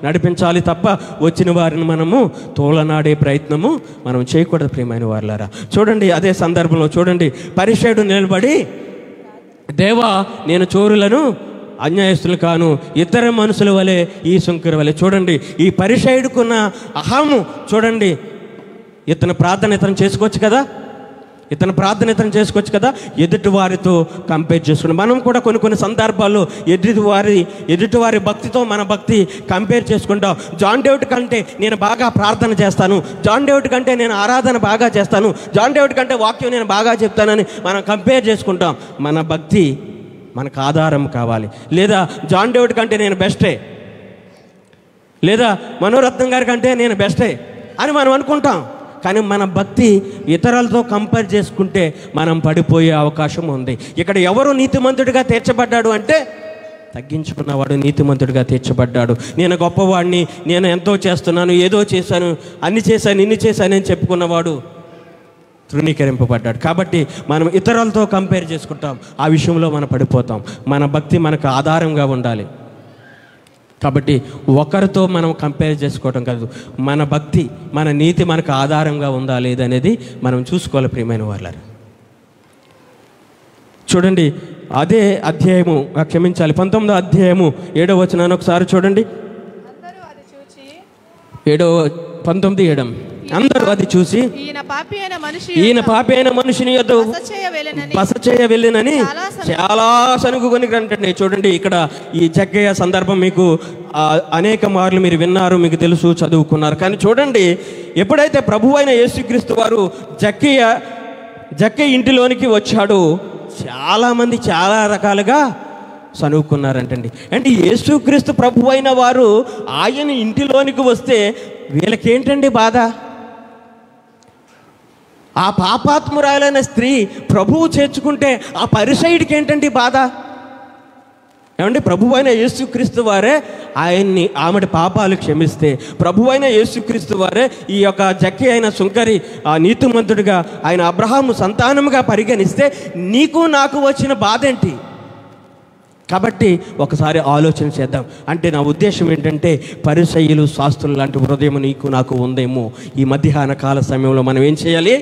నడిపించాలి తప్ప వచ్చిన వారిని మనము తోలనాడే ప్రయత్నము మనం చేయకూడదు. ప్రియమైన వారులారా, చూడండి, అదే సందర్భంలో చూడండి, పరిసయ్యుడు నిలబడి, దేవా, నేను చోరులను అన్యాయస్తులు కాను, ఇతర మనుషుల వలె ఈ సుంకరి వలె. చూడండి, ఈ పరిసయ్యుడుకున్న అహము చూడండి. ఇతను ప్రార్థన చేసుకోవచ్చు కదా, ఎదుటి వారితో కంపేర్ చేసుకుని మనం కూడా కొన్ని సందర్భాల్లో ఎదుటివారి భక్తితో మన భక్తి కంపేర్ చేసుకుంటాం. జాన్ డేవిడ్ కంటే నేను బాగా ప్రార్థన చేస్తాను, జాన్ డేవిడ్ కంటే నేను ఆరాధన బాగా చేస్తాను, జాన్ డేవిడ్ కంటే వాక్యం నేను బాగా చెప్తానని మనం కంపేర్ చేసుకుంటాం. మన భక్తి మనకు ఆధారం కావాలి. లేదా జాన్ డేవిడ్ కంటే నేను బెస్టే, లేదా మనోరత్నం గారి కంటే నేను బెస్టే అని మనం అనుకుంటాం. కానీ మన భక్తి ఇతరులతో కంపేర్ చేసుకుంటే మనం పడిపోయే అవకాశం ఉంది. ఇక్కడ ఎవరు నీతిమంతుడిగా తీర్చబడ్డాడు అంటే తగ్గించుకున్నవాడు నీతిమంతుడిగా తీర్చబడ్డాడు. నేను గొప్పవాడిని, నేను ఎంతో చేస్తున్నాను, ఏదో చేశాను, అన్ని చేశాను, ఇన్ని చేశాను అని చెప్పుకున్నవాడు తృణీకరింపబడ్డాడు. కాబట్టి మనం ఇతరులతో కంపేర్ చేసుకుంటాం, ఆ విషయంలో మనం పడిపోతాం. మన భక్తి మనకు ఆధారంగా ఉండాలి. కాబట్టి ఒకరితో మనం కంపేర్ చేసుకోవటం కాదు, మన భక్తి, మన నీతి మనకు ఆధారంగా ఉందా లేదనేది మనం చూసుకోవాలి. ప్రియమైన వాళ్ళారు, చూడండి అదే అధ్యాయము, క్షమించాలి 19వ అధ్యాయము 7వ వచనాన్ని ఒకసారి చూడండి. అందరూ అది చూచి 19:7 అందరూ అది చూసి ఈయన పాపి అయిన మనిషిని యొద్ద బస చేయ వెళ్ళినని చాలా సనుగుకొని అంటండి. చూడండి ఇక్కడ ఈ జక్కయ్య సందర్భం మీకు అనేక మార్లు మీరు విన్నారు, మీకు తెలుసు, చదువుకున్నారు. కానీ చూడండి, ఎప్పుడైతే ప్రభువైన యేసుక్రీస్తు వారు జక్కయ్య ఇంటిలోనికి వచ్చాడు, చాలామంది చాలా రకాలుగా సనుగుకున్నారంటండి. అంటే యేసుక్రీస్తు ప్రభువైన వారు ఆయన ఇంటిలోనికి వస్తే వీళ్ళకేంటండి బాధ? ఆ పాపాత్మురాలైన స్త్రీ ప్రభువు చేర్చుకుంటే ఆ పరిసయుడికి ఏంటండి బాధ? ఏమంటే ప్రభువైన యేసుక్రీస్తు వారే ఆమెడి పాపాలు క్షమిస్తే, ప్రభువైన యేసుక్రీస్తు వారే ఈ యొక్క జక్కి అయిన సుంకరి నీతిమంతుడిగా ఆయన అబ్రహాము సంతానముగా పరిగణిస్తే నీకు నాకు వచ్చిన బాధ ఏంటి? కాబట్టి ఒకసారి ఆలోచన చేద్దాం. అంటే నా ఉద్దేశం ఏంటంటే, పరిసయ్యులు శాస్త్రులు లాంటి హృదయం నీకు నాకు ఉందేమో. ఈ మధ్యాహ్న కాల సమయంలో మనం ఏం చేయాలి?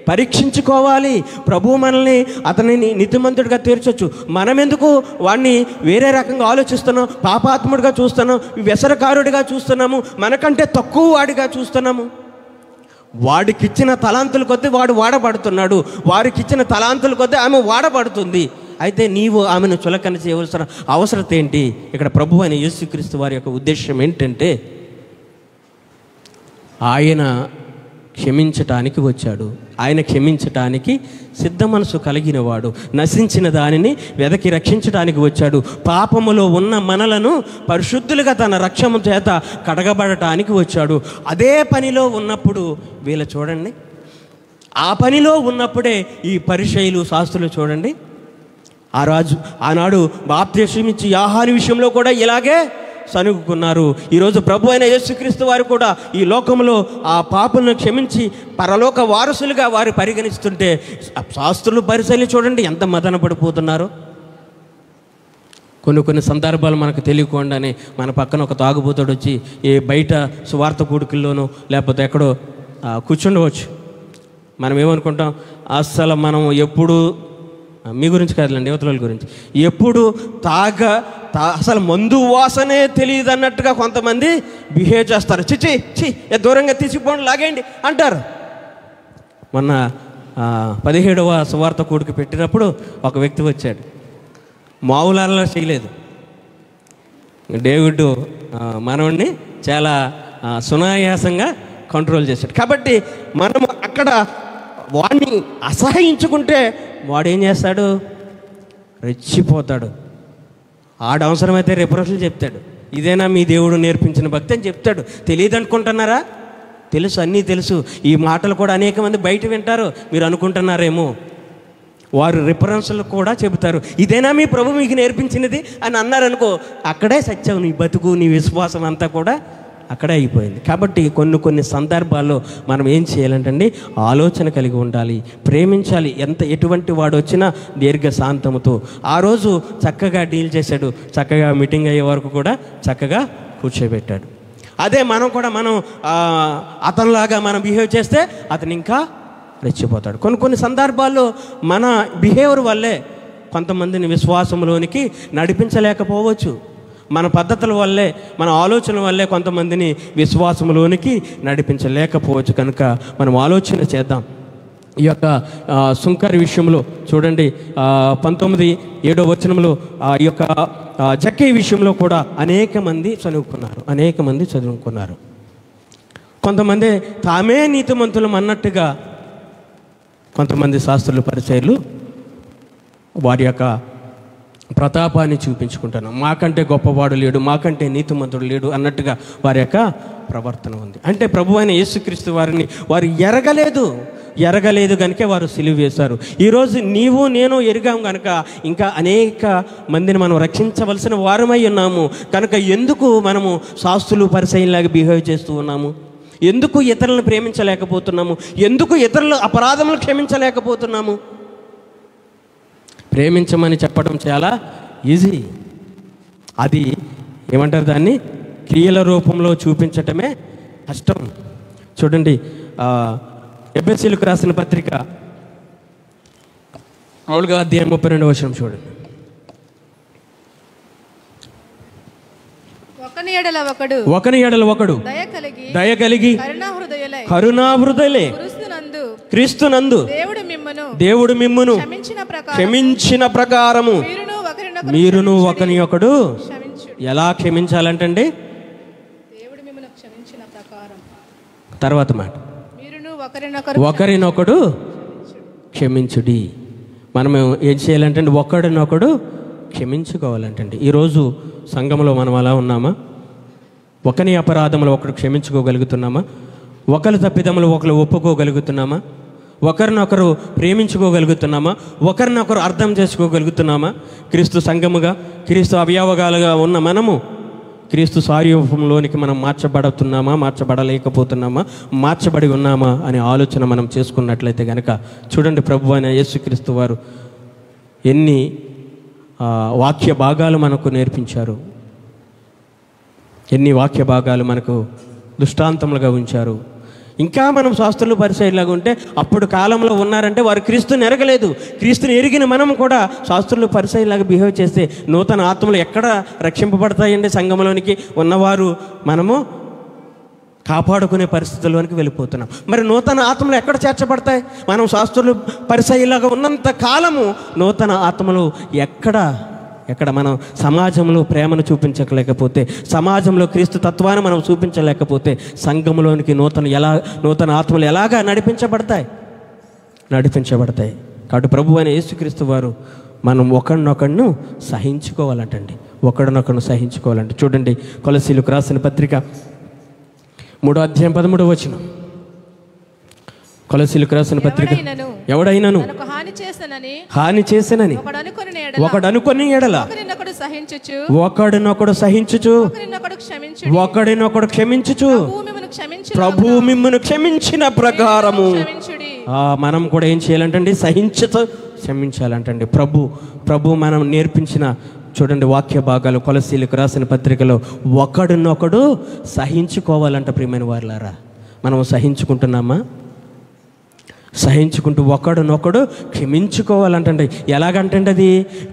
పరీక్షించుకోవాలి. ప్రభువు మనల్ని అతనిని నీతిమంతుడిగా తీర్చొచ్చు. మనం ఎందుకు వాడిని వేరే రకంగా ఆలోచిస్తున్నాం? పాపాత్ముడిగా చూస్తున్నాం, వ్యసనకారుడిగా చూస్తున్నాము, మనకంటే తక్కువ వాడిగా చూస్తున్నాము. వాడికిచ్చిన తలాంతుల కొద్దీ వాడు వాడబడుతున్నాడు, వారికిచ్చిన తలాంతుల కొద్దీ ఆమె వాడబడుతుంది. అయితే నీవు ఆమెను చులకన చేయవలసిన అవసరం ఏంటి? ఇక్కడ ప్రభువు అయిన యేసుక్రీస్తు వారి యొక్క ఉద్దేశం ఏంటంటే, ఆయన క్షమించటానికి వచ్చాడు. ఆయన క్షమించటానికి సిద్ధ మనసు కలిగిన వాడు. నశించిన దానిని వెదకి రక్షించడానికి వచ్చాడు. పాపములో ఉన్న మనలను పరిశుద్ధులుగా తన రక్షణ చేత కడగబడటానికి వచ్చాడు. అదే పనిలో ఉన్నప్పుడు వీళ్ళ చూడండి, ఆ పనిలో ఉన్నప్పుడే ఈ పరిసయ్యులు శాస్త్రులు చూడండి, ఆనాడు బాప్తిస్మమిచ్చి యోహాను విషయంలో కూడా ఇలాగే సనుగుకున్నారు. ఈరోజు ప్రభు అయిన యేసుక్రీస్తు వారు కూడా ఈ లోకంలో ఆ పాపలను క్షమించి పరలోక వారసులుగా వారు పరిగణిస్తుంటే, శాస్త్రులు పరిసయ్యులు చూడండి ఎంత మదన పడిపోతున్నారు. కొన్ని సందర్భాలు మనకు తెలియకుండానే మన పక్కన ఒక తాగుబోతుడు వచ్చి ఏ బయట సువార్త కూడికల్లోనో లేకపోతే ఎక్కడో కూర్చుండవచ్చు. మనం ఏమనుకుంటాం, అస్సలు మనం ఎప్పుడు, మీ గురించి కాదులేండి, యువతల గురించి, ఎప్పుడు అసలు మందు వాసనే తెలియదు అన్నట్టుగా కొంతమంది బిహేవ్ చేస్తారు. చి దూరంగా తీసిపోండి, లాగేయండి అంటారు. మొన్న 17వ సువార్త కూడికి పెట్టినప్పుడు ఒక వ్యక్తి వచ్చాడు, మామూలు చేయలేదు. డేవిడ్ మనవడిని చాలా సునాయాసంగా కంట్రోల్ చేశాడు. కాబట్టి మనం అక్కడ వాడిని అసహ్యించుకుంటే వాడు ఏం చేస్తాడు? రెచ్చిపోతాడు. ఆడ అవసరమైతే రిఫరెన్స్లు చెప్తాడు. ఇదేనా మీ దేవుడు నేర్పించిన భక్తి అని చెప్తాడు. తెలియదు అనుకుంటున్నారా? తెలుసు, అన్నీ తెలుసు. ఈ మాటలు కూడా అనేక మంది బయట వింటారు, మీరు అనుకుంటున్నారేమో. వారు రిఫరెన్స్లు కూడా చెబుతారు. ఇదేనా మీ ప్రభు మీకు నేర్పించినది అని అన్నారనుకో, అక్కడే సత్యం. నీ బతుకు, నీ విశ్వాసం అంతా కూడా అక్కడే అయిపోయింది. కాబట్టి కొన్ని సందర్భాల్లో మనం ఏం చేయాలంటండి, ఆలోచన కలిగి ఉండాలి, ప్రేమించాలి. ఎటువంటి వాడు వచ్చినా దీర్ఘశాంతముతో. ఆ రోజు చక్కగా డీల్ చేశాడు, చక్కగా మీటింగ్ అయ్యే వరకు కూడా చక్కగా కూర్చోబెట్టాడు. అదే మనం అతనిలాగా మనం బిహేవ్ చేస్తే అతను ఇంకా రెచ్చిపోతాడు. కొన్ని సందర్భాల్లో మన బిహేవియర్ వల్లే కొంతమందిని విశ్వాసంలోనికి నడిపించలేకపోవచ్చు. మన పద్ధతుల వల్లే, మన ఆలోచన వల్లే కొంతమందిని విశ్వాసంలోనికి నడిపించలేకపోవచ్చు. కనుక మనం ఆలోచన చేద్దాం. ఈ యొక్క సుంకరి విషయంలో చూడండి, 19:7 వచనంలో ఈ యొక్క జక్కయ్య విషయంలో కూడా అనేక మంది చదువుకున్నారు. కొంతమంది తామే నీతిమంతులం అన్నట్టుగా కొంతమంది శాస్త్రులు పరిసయ్యులు వారి యొక్క ప్రతాపాన్ని చూపించుకుంటున్నాం. మాకంటే గొప్పవాడు లేడు, మాకంటే నీతిమంతుడు లేడు అన్నట్టుగా వారి యొక్క ప్రవర్తన ఉంది. అంటే ప్రభు అయిన యేసుక్రీస్తు వారిని వారు ఎరగలేదు. ఎరగలేదు కనుక వారు సిలువ వేశారు. ఈరోజు నీవు నేను ఎరిగాం కనుక ఇంకా అనేక మందిని మనం రక్షించవలసిన వారమై ఉన్నాము కనుక ఎందుకు మనము శాస్త్రులు పరిసయ్యులాగా బిహేవ్ చేస్తూ ఉన్నాము? ఎందుకు ఇతరులను ప్రేమించలేకపోతున్నాము? ఎందుకు ఇతరుల అపరాధములు క్షమించలేకపోతున్నాము? ప్రేమించమని చెప్పడం చాలా ఈజీ. అది ఏమంటారు, దాన్ని క్రియల రూపంలో చూపించటమే కష్టం. చూడండి, ఎఫెసీయులకు రాసిన పత్రిక 4వ అధ్యాయం 32వ వచనం చూడండి. ఒకని ఎడల ఒకడు దయ కలిగి కరుణాహృదయులై క్రీస్తునందు దేవుడు మిమ్మును క్షమించిన ప్రకారము మీరును ఒకని ఒకడు ఎలా క్షమించాలంటండి? తర్వాత మాట, ఒకరినొకడు క్షమించుడి. మనం ఏం చేయాలంటే ఒకడినొకడు క్షమించుకోవాలంటండి. ఈరోజు సంఘంలో మనం అలా ఉన్నామా? ఒకని అపరాధములు ఒకరు క్షమించుకోగలుగుతున్నామా? ఒకరి తప్పిదములు ఒకరు ఒప్పుకోగలుగుతున్నామా? ఒకరినొకరు ప్రేమించుకోగలుగుతున్నామా? ఒకరినొకరు అర్థం చేసుకోగలుగుతున్నామా? క్రీస్తు సంఘముగా, క్రీస్తు అవయవగాలుగా ఉన్న మనము క్రీస్తు సారూప్యంలోనికి మనం మార్చబడుతున్నామా, మార్చబడలేకపోతున్నామా, మార్చబడి ఉన్నామా అనే ఆలోచన మనం చేసుకున్నట్లయితే కనుక చూడండి, ప్రభువు అయిన యేసుక్రీస్తు వారు ఎన్ని వాక్య భాగాలు మనకు నేర్పించారు, ఎన్ని వాక్య భాగాలు మనకు దృష్టాంతములుగా ఉంచారు. ఇంకా మనం శాస్త్రులు పరిసయ్యులాగా ఉంటే అప్పుడు కాలంలో ఉన్నారంటే వారు క్రీస్తుని ఎరగలేదు. క్రీస్తుని ఎరిగిన మనం కూడా శాస్త్రులు పరిసయ్యులాగా బిహేవ్ చేస్తే నూతన ఆత్మలు ఎక్కడ రక్షింపబడతాయండి? సంఘంలోనికి ఉన్నవారు మనము కాపాడుకునే పరిస్థితుల్లోనికి వెళ్ళిపోతున్నాం. మరి నూతన ఆత్మలు ఎక్కడ చేర్చబడతాయి? మనం శాస్త్రులు పరిసయ్యులాగా ఉన్నంత కాలము నూతన ఆత్మలు ఎక్కడ మనం సమాజంలో ప్రేమను చూపించలేకపోతే, సమాజంలో క్రీస్తు తత్వాన్ని మనం చూపించలేకపోతే సంఘంలోనికి నూతన ఆత్మలు ఎలాగా నడిపించబడతాయి? కాబట్టి ప్రభువు అయిన యేసుక్రీస్తు వారు మనం ఒకరినొకడును సహించుకోవాలంటండి, ఒకరినొకరిని సహించుకోవాలంటే. చూడండి, కొలసీలకు రాసిన పత్రిక 3వ అధ్యాయం 13వ వచనం. కొలసీలకు రాసిన పత్రిక, ఎవడైనను హాని చేసనని ఒకడు అనుకొని ఎడల ఒకడినొకడు సహించుచు ఒకడినొకడు క్షమించుచు ప్రభువు మిమ్మును క్షమించిన ప్రకారము మనం కూడా ఏం చేయాలంటండి? సహించుతూ క్షమించాలంటండి. ప్రభు మనం నేర్పించిన చూడండి వాక్య భాగాలు కొలసీలకు రాసిన పత్రికలో ఒకడినొకడు సహించుకోవాలంట. ప్రియమైన వారులారా, మనం సహించుకుంటున్నామా? సహించుకుంటూ ఒకడినొకడు క్షమించుకోవాలంటండి. ఎలాగంటండి అది?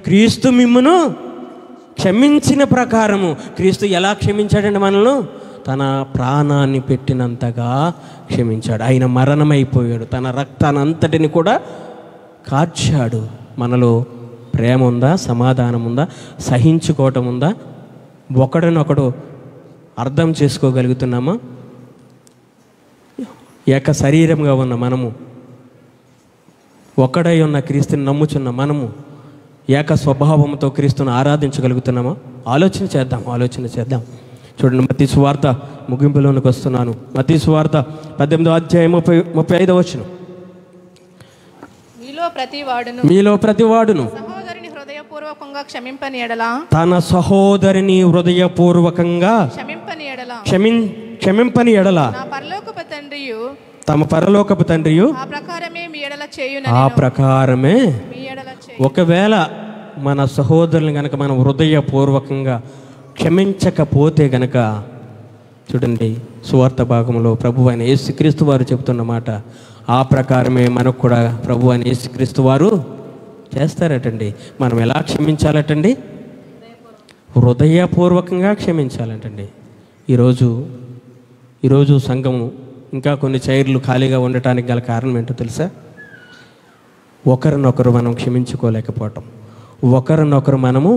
క్రీస్తు మిమ్మును క్షమించిన ప్రకారము. క్రీస్తు ఎలా క్షమించాడండి మనల్ని? తన ప్రాణాన్ని పెట్టినంతగా క్షమించాడు. ఆయన మరణమైపోయాడు, తన రక్తాన్ని అంతటిని కూడా కార్చాడు. మనలో ప్రేమ ఉందా? సమాధానం ఉందా? సహించుకోవటం ఉందా? ఒకడినొకడు అర్థం చేసుకోగలుగుతున్నామా? ఏక శరీరంగా ఉన్న మనము, ఒకడై ఉన్న క్రీస్తుని నమ్ముచున్న మనము ఏక స్వభావంతో క్రీస్తుని ఆరాధించగలుగుతున్నామా? ఆలోచన చేద్దాం. చూడండి, మత్తయి సువార్త ముగింపులోనికి వస్తున్నాను. మత్తయి సువార్త 18వ అధ్యాయం 35వ వచనం. మీలో ప్రతివాడును తన సహోదరిని హృదయపూర్వకంగా క్షమింపని ఎడల తమ పరలోకపు తండ్రియు ఆ ప్రకారమే. ఒకవేళ మన సహోదరుని గనక మనం హృదయపూర్వకంగా క్షమించకపోతే గనక చూడండి, సువార్త భాగంలో ప్రభు అయిన యేసుక్రీస్తు వారు చెబుతున్న మాట ఆ ప్రకారమే మనకు కూడా ప్రభు అయిన యేసుక్రీస్తు వారు చేస్తారటండి. మనం ఎలా క్షమించాలటండి? హృదయపూర్వకంగా క్షమించాలంటండి. ఈరోజు సంఘము ఇంకా కొన్ని చైర్లు ఖాళీగా ఉండటానికి గల కారణం ఏంటో తెలుసా? ఒకరినొకరు మనం క్షమించుకోలేకపోవటం, ఒకరినొకరు మనము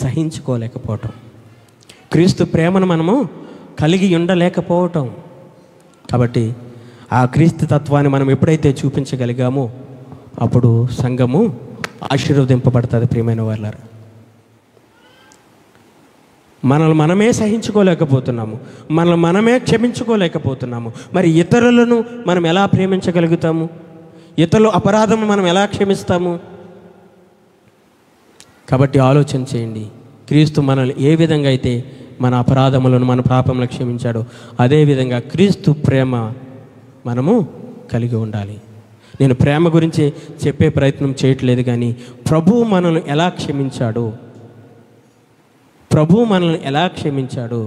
సహించుకోలేకపోవటం, క్రీస్తు ప్రేమను మనము కలిగి ఉండలేకపోవటం. కాబట్టి ఆ క్రీస్తు తత్వాన్ని మనం ఎప్పుడైతే చూపించగలిగామో అప్పుడు సంఘము ఆశీర్వదింపబడుతుంది. ప్రియమైన వాళ్ళారా, మనల్ని మనమే సహించుకోలేకపోతున్నాము, మనల్ని మనమే క్షమించుకోలేకపోతున్నాము. మరి ఇతరులను మనం ఎలా ప్రేమించగలుగుతాము? ఇతరుల అపరాధం మనం ఎలా క్షమిస్తాము? కాబట్టి ఆలోచన చేయండి. క్రీస్తు మనల్ని ఏ విధంగా అయితే మన అపరాధములను మన పాపములను క్షమించాడో అదేవిధంగా క్రీస్తు ప్రేమ మనము కలిగి ఉండాలి. నేను ప్రేమ గురించి చెప్పే ప్రయత్నం చేయట్లేదు, కానీ ప్రభువు మనల్ని ఎలా క్షమించాడో, ప్రభువు మనల్ని ఎలా క్షమించాడో,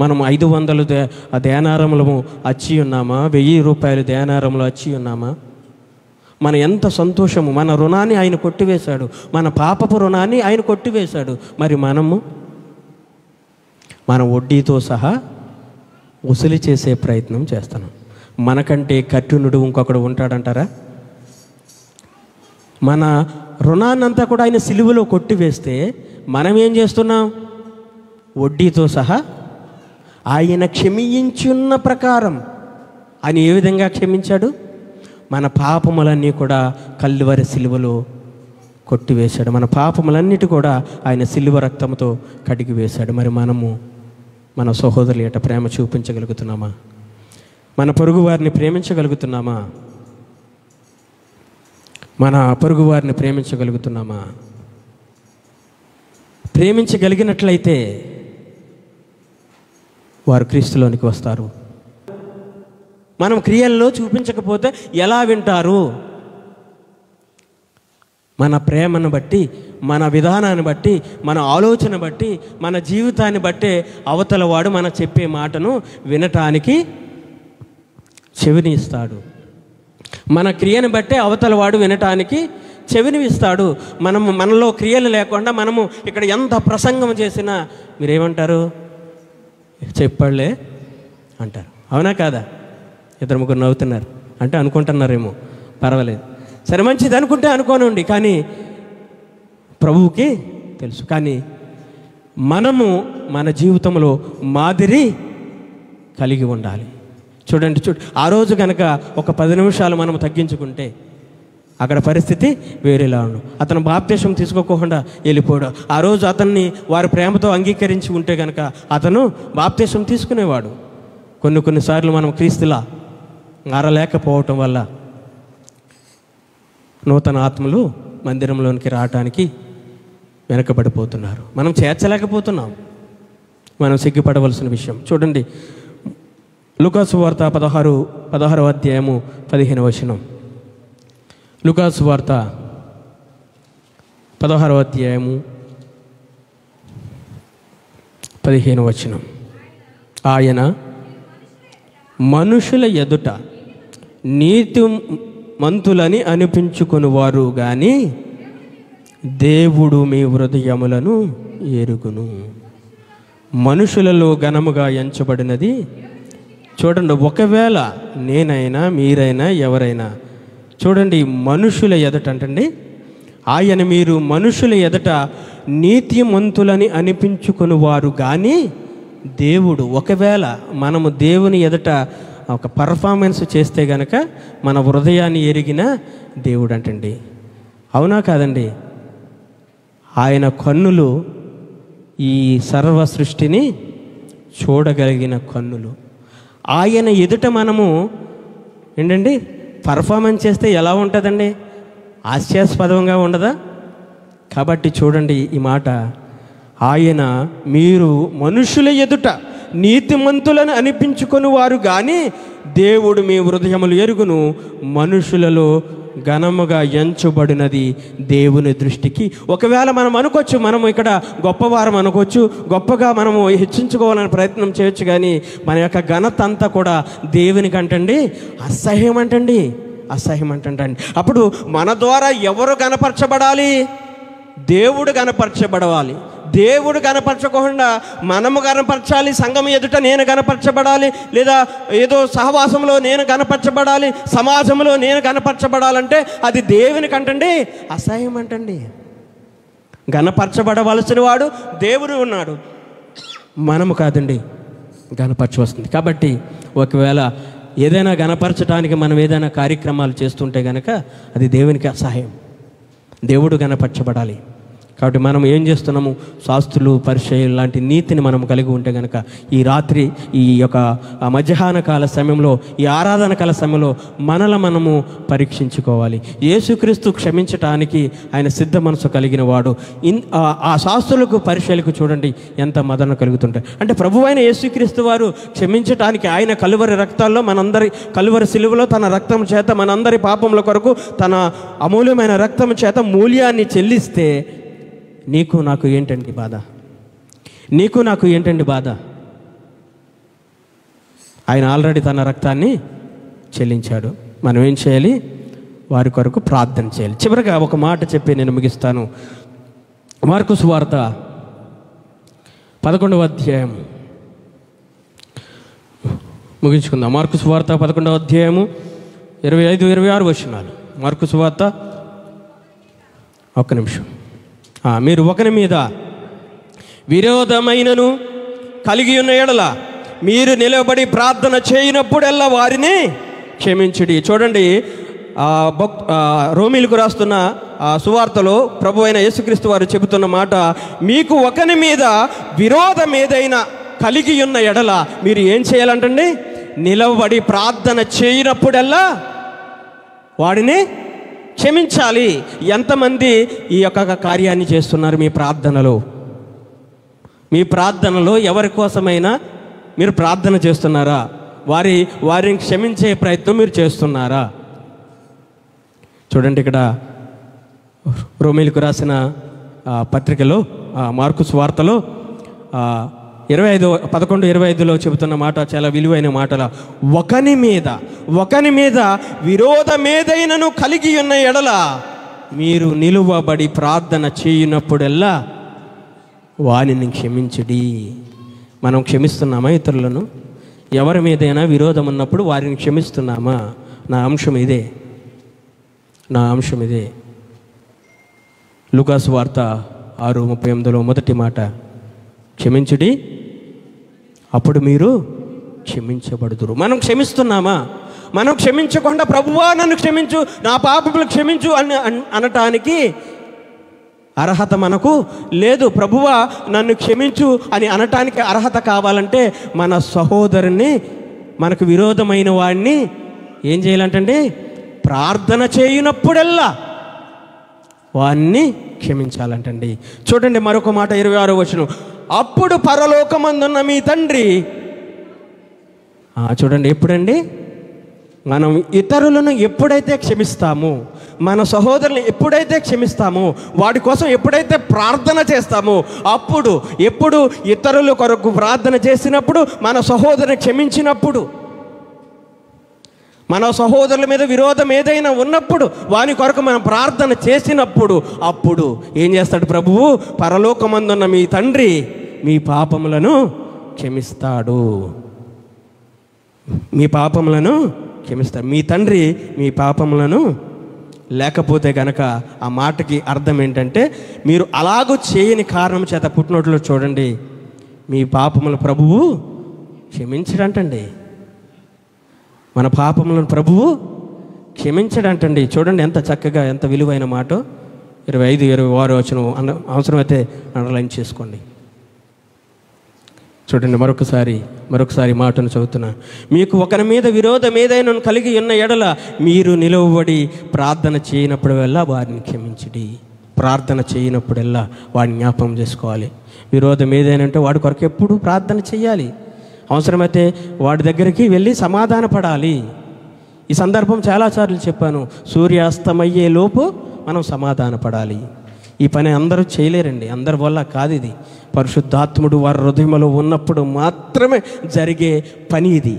మనం 500 దేనారములము అచ్చి ఉన్నామా, 1000 రూపాయలు దేనారములు అచ్చి ఉన్నామా? మన ఎంత సంతోషము! మన రుణాన్ని ఆయన కొట్టివేశాడు, మన పాపపు రుణాన్ని ఆయన కొట్టివేశాడు. మరి మన వడ్డీతో సహా వసూలు చేసే ప్రయత్నం చేస్తున్నాం. మనకంటే కఠినుడు ఇంకొకడు ఉంటాడంటారా? మన రుణాన్నంతా కూడా ఆయన సిలువలో కొట్టివేస్తే మనం ఏం చేస్తున్నాం? వడ్డీతో సహా ఆయన క్షమించున్న ప్రకారం ఆయన ఏ విధంగా క్షమించాడు? మన పాపములన్నీ కూడా కల్వరి సిలువలో కొట్టివేశాడు. మన పాపములన్నిటి కూడా ఆయన సిలువ రక్తంతో కడిగి వేశాడు. మరి మనము మన సహోదరుల ఎట ప్రేమ చూపించగలుగుతున్నామా? మన పొరుగు వారిని ప్రేమించగలుగుతున్నామా? మన పొరుగు వారిని ప్రేమించగలుగుతున్నామా? ప్రేమించగలిగినట్లయితే వారు క్రీస్తులోనికి వస్తారు. మనం క్రియల్లో చూపించకపోతే ఎలా వింటారు? మన ప్రేమను బట్టి, మన విధానాన్ని బట్టి, మన ఆలోచన బట్టి, మన జీవితాన్ని బట్టే అవతల వాడు మన చెప్పే మాటను వినటానికి చెవిని ఇస్తాడు. మన క్రియను బట్టే అవతల వాడు వినటానికి చెవిని ఇస్తాడు. మనలో క్రియలు లేకుండా మనము ఇక్కడ ఎంత ప్రసంగం చేసినా మీరేమంటారు? చెప్పాళ్లే అంటారు. అవునా కాదా? 2-3 నవ్వుతున్నారు అంటే అనుకుంటున్నారేమో, పర్వాలేదు, సరే మంచిది అనుకుంటే అనుకోనండి, కానీ ప్రభువుకి తెలుసు. కానీ మనము మన జీవితంలో మాదిరి కలిగి ఉండాలి. చూడండి, ఆ రోజు కనుక ఒక 10 నిమిషాలు మనం తగ్గించుకుంటే అక్కడ పరిస్థితి వేరేలా ఉండు. అతను బాప్తిసం తీసుకోకుండా వెళ్ళిపోయాడు. ఆ రోజు అతన్ని వారి ప్రేమతో అంగీకరించి ఉంటే కనుక అతను బాప్తిసం తీసుకునేవాడు. కొన్నిసార్లు మనం క్రీస్తులా మారలేకపోవటం వల్ల నూతన ఆత్మలు మందిరంలోనికి రావటానికి వెనకబడిపోతున్నారు. మనం చేర్చలేకపోతున్నాం. మనం సిగ్గుపడవలసిన విషయం. చూడండి, లూకాసు వార్త 16వ అధ్యాయము 15వ వచనం. లూకాసు వార్త 16వ అధ్యాయము 15వ వచనం. ఆయన మనుషుల ఎదుట నీతిమంతులని అనిపించుకుని వారు కానీ దేవుడు మీ హృదయములను ఎరుగును. మనుషులలో ఘనముగా ఎంచబడినది. చూడండి, ఒకవేళ నేనైనా మీరైనా ఎవరైనా, చూడండి, మనుషుల ఎదుట అంటండి, ఆయన మీరు మనుషుల ఎదుట నీతిమంతులని అనిపించుకుని వారు కానీ దేవుడు, ఒకవేళ మనము దేవుని ఎదుట ఒక పర్ఫార్మెన్స్ చేస్తే గనక మన హృదయాన్ని ఎరిగిన దేవుడు అంటండి. అవునా కాదండి? ఆయన కన్నులు ఈ సర్వ సృష్టిని చూడగలిగిన కన్నులు. ఆయన ఎదుట మనము ఏంటండి పర్ఫార్మెన్స్ చేస్తే ఎలా ఉంటుందండి? హాస్యాస్పదంగా ఉండదా? కాబట్టి చూడండి ఈ మాట, ఆయన మీరు మనుషుల ఎదుట నీతిమంతులను అనిపించుకొని వారు కానీ దేవుడు మీ హృదయములు ఎరుగును. మనుషులలో ఘనముగా ఎంచబడినది దేవుని దృష్టికి. ఒకవేళ మనం అనుకోవచ్చు, మనము ఇక్కడ గొప్పవారం అనుకోవచ్చు, గొప్పగా మనము హెచ్చించుకోవాలని ప్రయత్నం చేయొచ్చు, కానీ మన యొక్క ఘనత అంతా కూడా దేవునికి అంటండి అసహ్యం అంటండి. అప్పుడు మన ద్వారా ఎవరు గణపరచబడాలి? దేవుడు గణపరచబడాలి. దేవుడు గణపరచకుండా మనము గణపరచాలి. సంఘం ఎదుట నేను గణపరచబడాలి, లేదా ఏదో సహవాసంలో నేను గణపరచబడాలి, సమాజంలో నేను గణపరచబడాలంటే అది దేవునికి అంటండి అసహ్యం అంటండి. గణపరచబడవలసిన వాడు దేవుడు ఉన్నాడు, మనము కాదండి గణపరచవలసింది. కాబట్టి ఒకవేళ ఏదైనా గణపరచడానికి మనం ఏదైనా కార్యక్రమాలు చేస్తుంటే కనుక అది దేవునికి అసహ్యం. దేవుడు గణపరచబడాలి. కాబట్టి మనం ఏం చేస్తున్నాము? శాస్త్రులు పరిచయం లాంటి నీతిని మనం కలిగి ఉంటే కనుక ఈ రాత్రి ఈ యొక్క మధ్యాహ్న కాల సమయంలో, ఈ ఆరాధన కాల సమయంలో మనము పరీక్షించుకోవాలి. యేసుక్రీస్తు క్షమించటానికి ఆయన సిద్ధ మనసు కలిగిన వాడు. ఆ శాస్త్రులకు పరిచయాలకు చూడండి ఎంత మదన కలుగుతుంటాయి. అంటే ప్రభువైన యేసుక్రీస్తు వారు క్షమించటానికి ఆయన కలువరి రక్తాల్లో కలువరి సిలువలో తన రక్తం చేత మనందరి పాపముల కొరకు తన అమూల్యమైన రక్తం చేత మూల్యాన్ని చెల్లిస్తే నీకు నాకు ఏంటండి బాధ? నీకు నాకు ఏంటండి బాధ? ఆయన ఆల్రెడీ తన రక్తాన్ని చెల్లించాడు. మనం ఏం చేయాలి? వారి కొరకు ప్రార్థన చేయాలి. చివరిగా ఒక మాట చెప్పి నేను ముగిస్తాను. మార్కు సువార్త 11వ అధ్యాయం ముగించుకుందాం. మార్కు సువార్త 11వ అధ్యాయము 25-26 వచనాలు. మార్కు సువార్త, ఒక్క నిమిషం. మీరు ఒకరి మీద విరోధమైనను కలిగి ఉన్న ఎడల మీరు నిలబడి ప్రార్థన చేయనప్పుడల్లా వారిని క్షమించుడి. చూడండి, రోమీలకు రాస్తున్న సువార్తలో ప్రభు అయిన యేసుక్రీస్తు వారు చెబుతున్న మాట, మీకు ఒకరి మీద విరోధం ఏదైనా కలిగి ఉన్న ఎడల మీరు ఏం చేయాలంటండి? నిలబడి ప్రార్థన చేయనప్పుడల్లా వాడిని క్షమించాలి. ఎంతమంది ఈ యొక్క కార్యాన్ని చేస్తున్నారు? మీ ప్రార్థనలో ఎవరి కోసమైనా మీరు ప్రార్థన చేస్తున్నారా? వారిని క్షమించే ప్రయత్నం మీరు చేస్తున్నారా? చూడండి, ఇక్కడ రోమీలకు రాసిన పత్రికలో మార్కు సువార్తలో 11:25లో చెబుతున్న మాట చాలా విలువైన మాటల, ఒకని మీద విరోధమేదైనను కలిగి ఉన్న ఎడల మీరు నిలువబడి ప్రార్థన చేయనప్పుడల్లా వానిని క్షమించుడి. మనం క్షమిస్తున్నామా ఇతరులను? ఎవరి మీదైనా విరోధం ఉన్నప్పుడు వారిని క్షమిస్తున్నామా? నా అంశం ఇదే. లూకాసు వార్త 6:38లో మొదటి మాట, క్షమించుడి అప్పుడు మీరు క్షమించబడుదురు. మనం క్షమిస్తున్నామా? మనం క్షమించకుండా ప్రభువా నన్ను క్షమించు, నా పాపములు క్షమించు అనటానికి అర్హత మనకు లేదు. ప్రభువా నన్ను క్షమించు అని అనటానికి అర్హత కావాలంటే మన సహోదరుని, మనకు విరోధమైన వాడిని ఏం చేయాలంటే ప్రార్థన చేయనప్పుడల్లా వాడిని క్షమించాలంటండి. చూడండి మరొక మాట, 26వ వచనం, అప్పుడు పరలోకమందున్న మీ తండ్రి. చూడండి, ఎప్పుడండి? మనం ఇతరులను ఎప్పుడైతే క్షమిస్తామో, మన సహోదరుని ఎప్పుడైతే క్షమిస్తామో, వాడి కోసం ఎప్పుడైతే ప్రార్థన చేస్తామో, ఎప్పుడు ఇతరుల కొరకు ప్రార్థన చేసినప్పుడు, మన సహోదరుని క్షమించినప్పుడు, మన సహోదరుల మీద విరోధం ఏదైనా ఉన్నప్పుడు, వాని కొరకు మనం ప్రార్థన చేసినప్పుడు, అప్పుడు ఏం చేస్తాడు ప్రభువు? పరలోకమందున్న మీ తండ్రి మీ పాపములను క్షమిస్తాడు. మీ తండ్రి మీ పాపములను. లేకపోతే కనుక ఆ మాటకి అర్థం ఏంటంటే, మీరు అలాగూ చేయని కారణం చేత పుట్టినట్లు చూడండి మీ పాపములు ప్రభువు క్షమించడంటండి. మన పాపములను ప్రభువు క్షమించడంటండి. చూడండి ఎంత చక్కగా, ఎంత విలువైన మాట. 25-26 వచనం అవసరమైతే అండర్లైన్ చేసుకోండి. చూడండి, మరొకసారి మాటను చదువుతున్నా. మీకు ఒకరి మీద విరోధం ఏదైనా కలిగి ఉన్న ఎడల మీరు నిలవబడి ప్రార్థన చేయనప్పుడల్లా వారిని క్షమించుడి. ప్రార్థన చేయనప్పుడల్లా వాడిని జ్ఞాపకం చేసుకోవాలి. విరోధం ఏదైనా అంటే వాడి కొరకు ఎప్పుడు ప్రార్థన చేయాలి. అవసరమైతే వాడి దగ్గరికి వెళ్ళి సమాధాన పడాలి. ఈ సందర్భం చాలాసార్లు చెప్పాను. సూర్యాస్తమయ్యే లోపు మనం సమాధాన పడాలి. ఈ పని అందరూ చేయలేరండి, అందరి వల్ల కాదు ఇది. పరిశుద్ధాత్ముడు వారి హృదయంలో ఉన్నప్పుడు మాత్రమే జరిగే పని ఇది.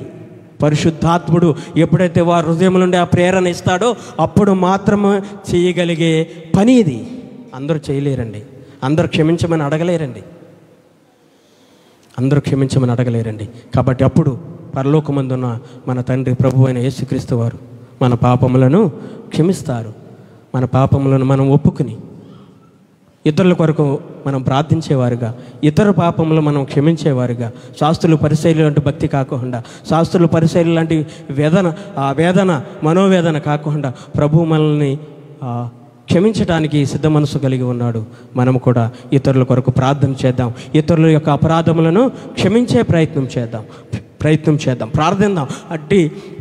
పరిశుద్ధాత్ముడు ఎప్పుడైతే వారి హృదయం నుండి ఆ ప్రేరణ ఇస్తాడో అప్పుడు మాత్రమే చేయగలిగే పని ఇది. అందరూ చేయలేరండి, అందరూ క్షమించమని అడగలేరండి. కాబట్టి అప్పుడు పరలోకమందున్న మన తండ్రి ప్రభు అయిన యేసుక్రీస్తు వారు మన పాపములను క్షమిస్తారు. మన పాపములను మనం ఒప్పుకుని ఇతరుల కొరకు మనం ప్రార్థించేవారుగా, ఇతర పాపములు మనం క్షమించేవారుగా, శాస్త్రులు పరిశైలి లాంటి భక్తి కాకుండా, శాస్త్రులు పరిశైలి లాంటి మనోవేదన కాకుండా ప్రభు మనల్ని క్షమించడానికి సిద్ధ మనసు కలిగి ఉన్నాడు. మనం కూడా ఇతరుల కొరకు ప్రార్థన చేద్దాం. ఇతరుల యొక్క అపరాధములను క్షమించే ప్రయత్నం చేద్దాం, ప్రార్థిద్దాం.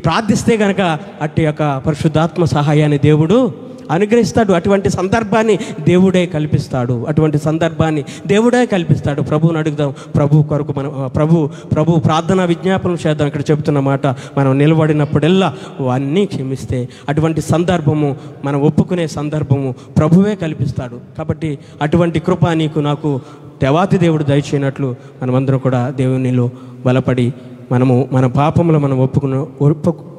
ప్రార్థిస్తే గనక అట్టి యొక్క పరిశుద్ధాత్మ సహాయాన్ని దేవుడు అనుగ్రహిస్తాడు. అటువంటి సందర్భాన్ని దేవుడే కల్పిస్తాడు. ప్రభువుని అడుగుదాం. ప్రభు కొరకు మనం ప్రభు ప్రార్థనా విజ్ఞాపనలు చేద్దాం. ఇక్కడ చెబుతున్న మాట, మనం నిలబడినప్పుడల్లా అన్నీ క్షమిస్తే అటువంటి సందర్భము, మనం ఒప్పుకునే సందర్భము ప్రభువే కల్పిస్తాడు. కాబట్టి అటువంటి కృప నీకు నాకు దేవాతి దేవుడు దయచేయనట్లు మనమందరం కూడా దేవునిలో బలపడి మనము మన పాపములు మనం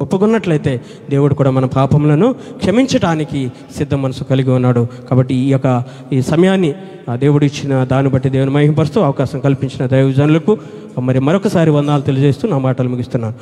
ఒప్పుకున్నట్లయితే దేవుడు కూడా మన పాపములను క్షమించడానికి సిద్ధ మనసు కలిగి ఉన్నాడు. కాబట్టి ఈ సమయాన్ని దేవుడు ఇచ్చిన దాన్ని బట్టి దేవుని మహిమపరుస్తూ అవకాశం కల్పించిన దైవజనులకు మరొకసారి వందనాలు తెలియజేస్తూ నా మాటలు ముగిస్తున్నాను.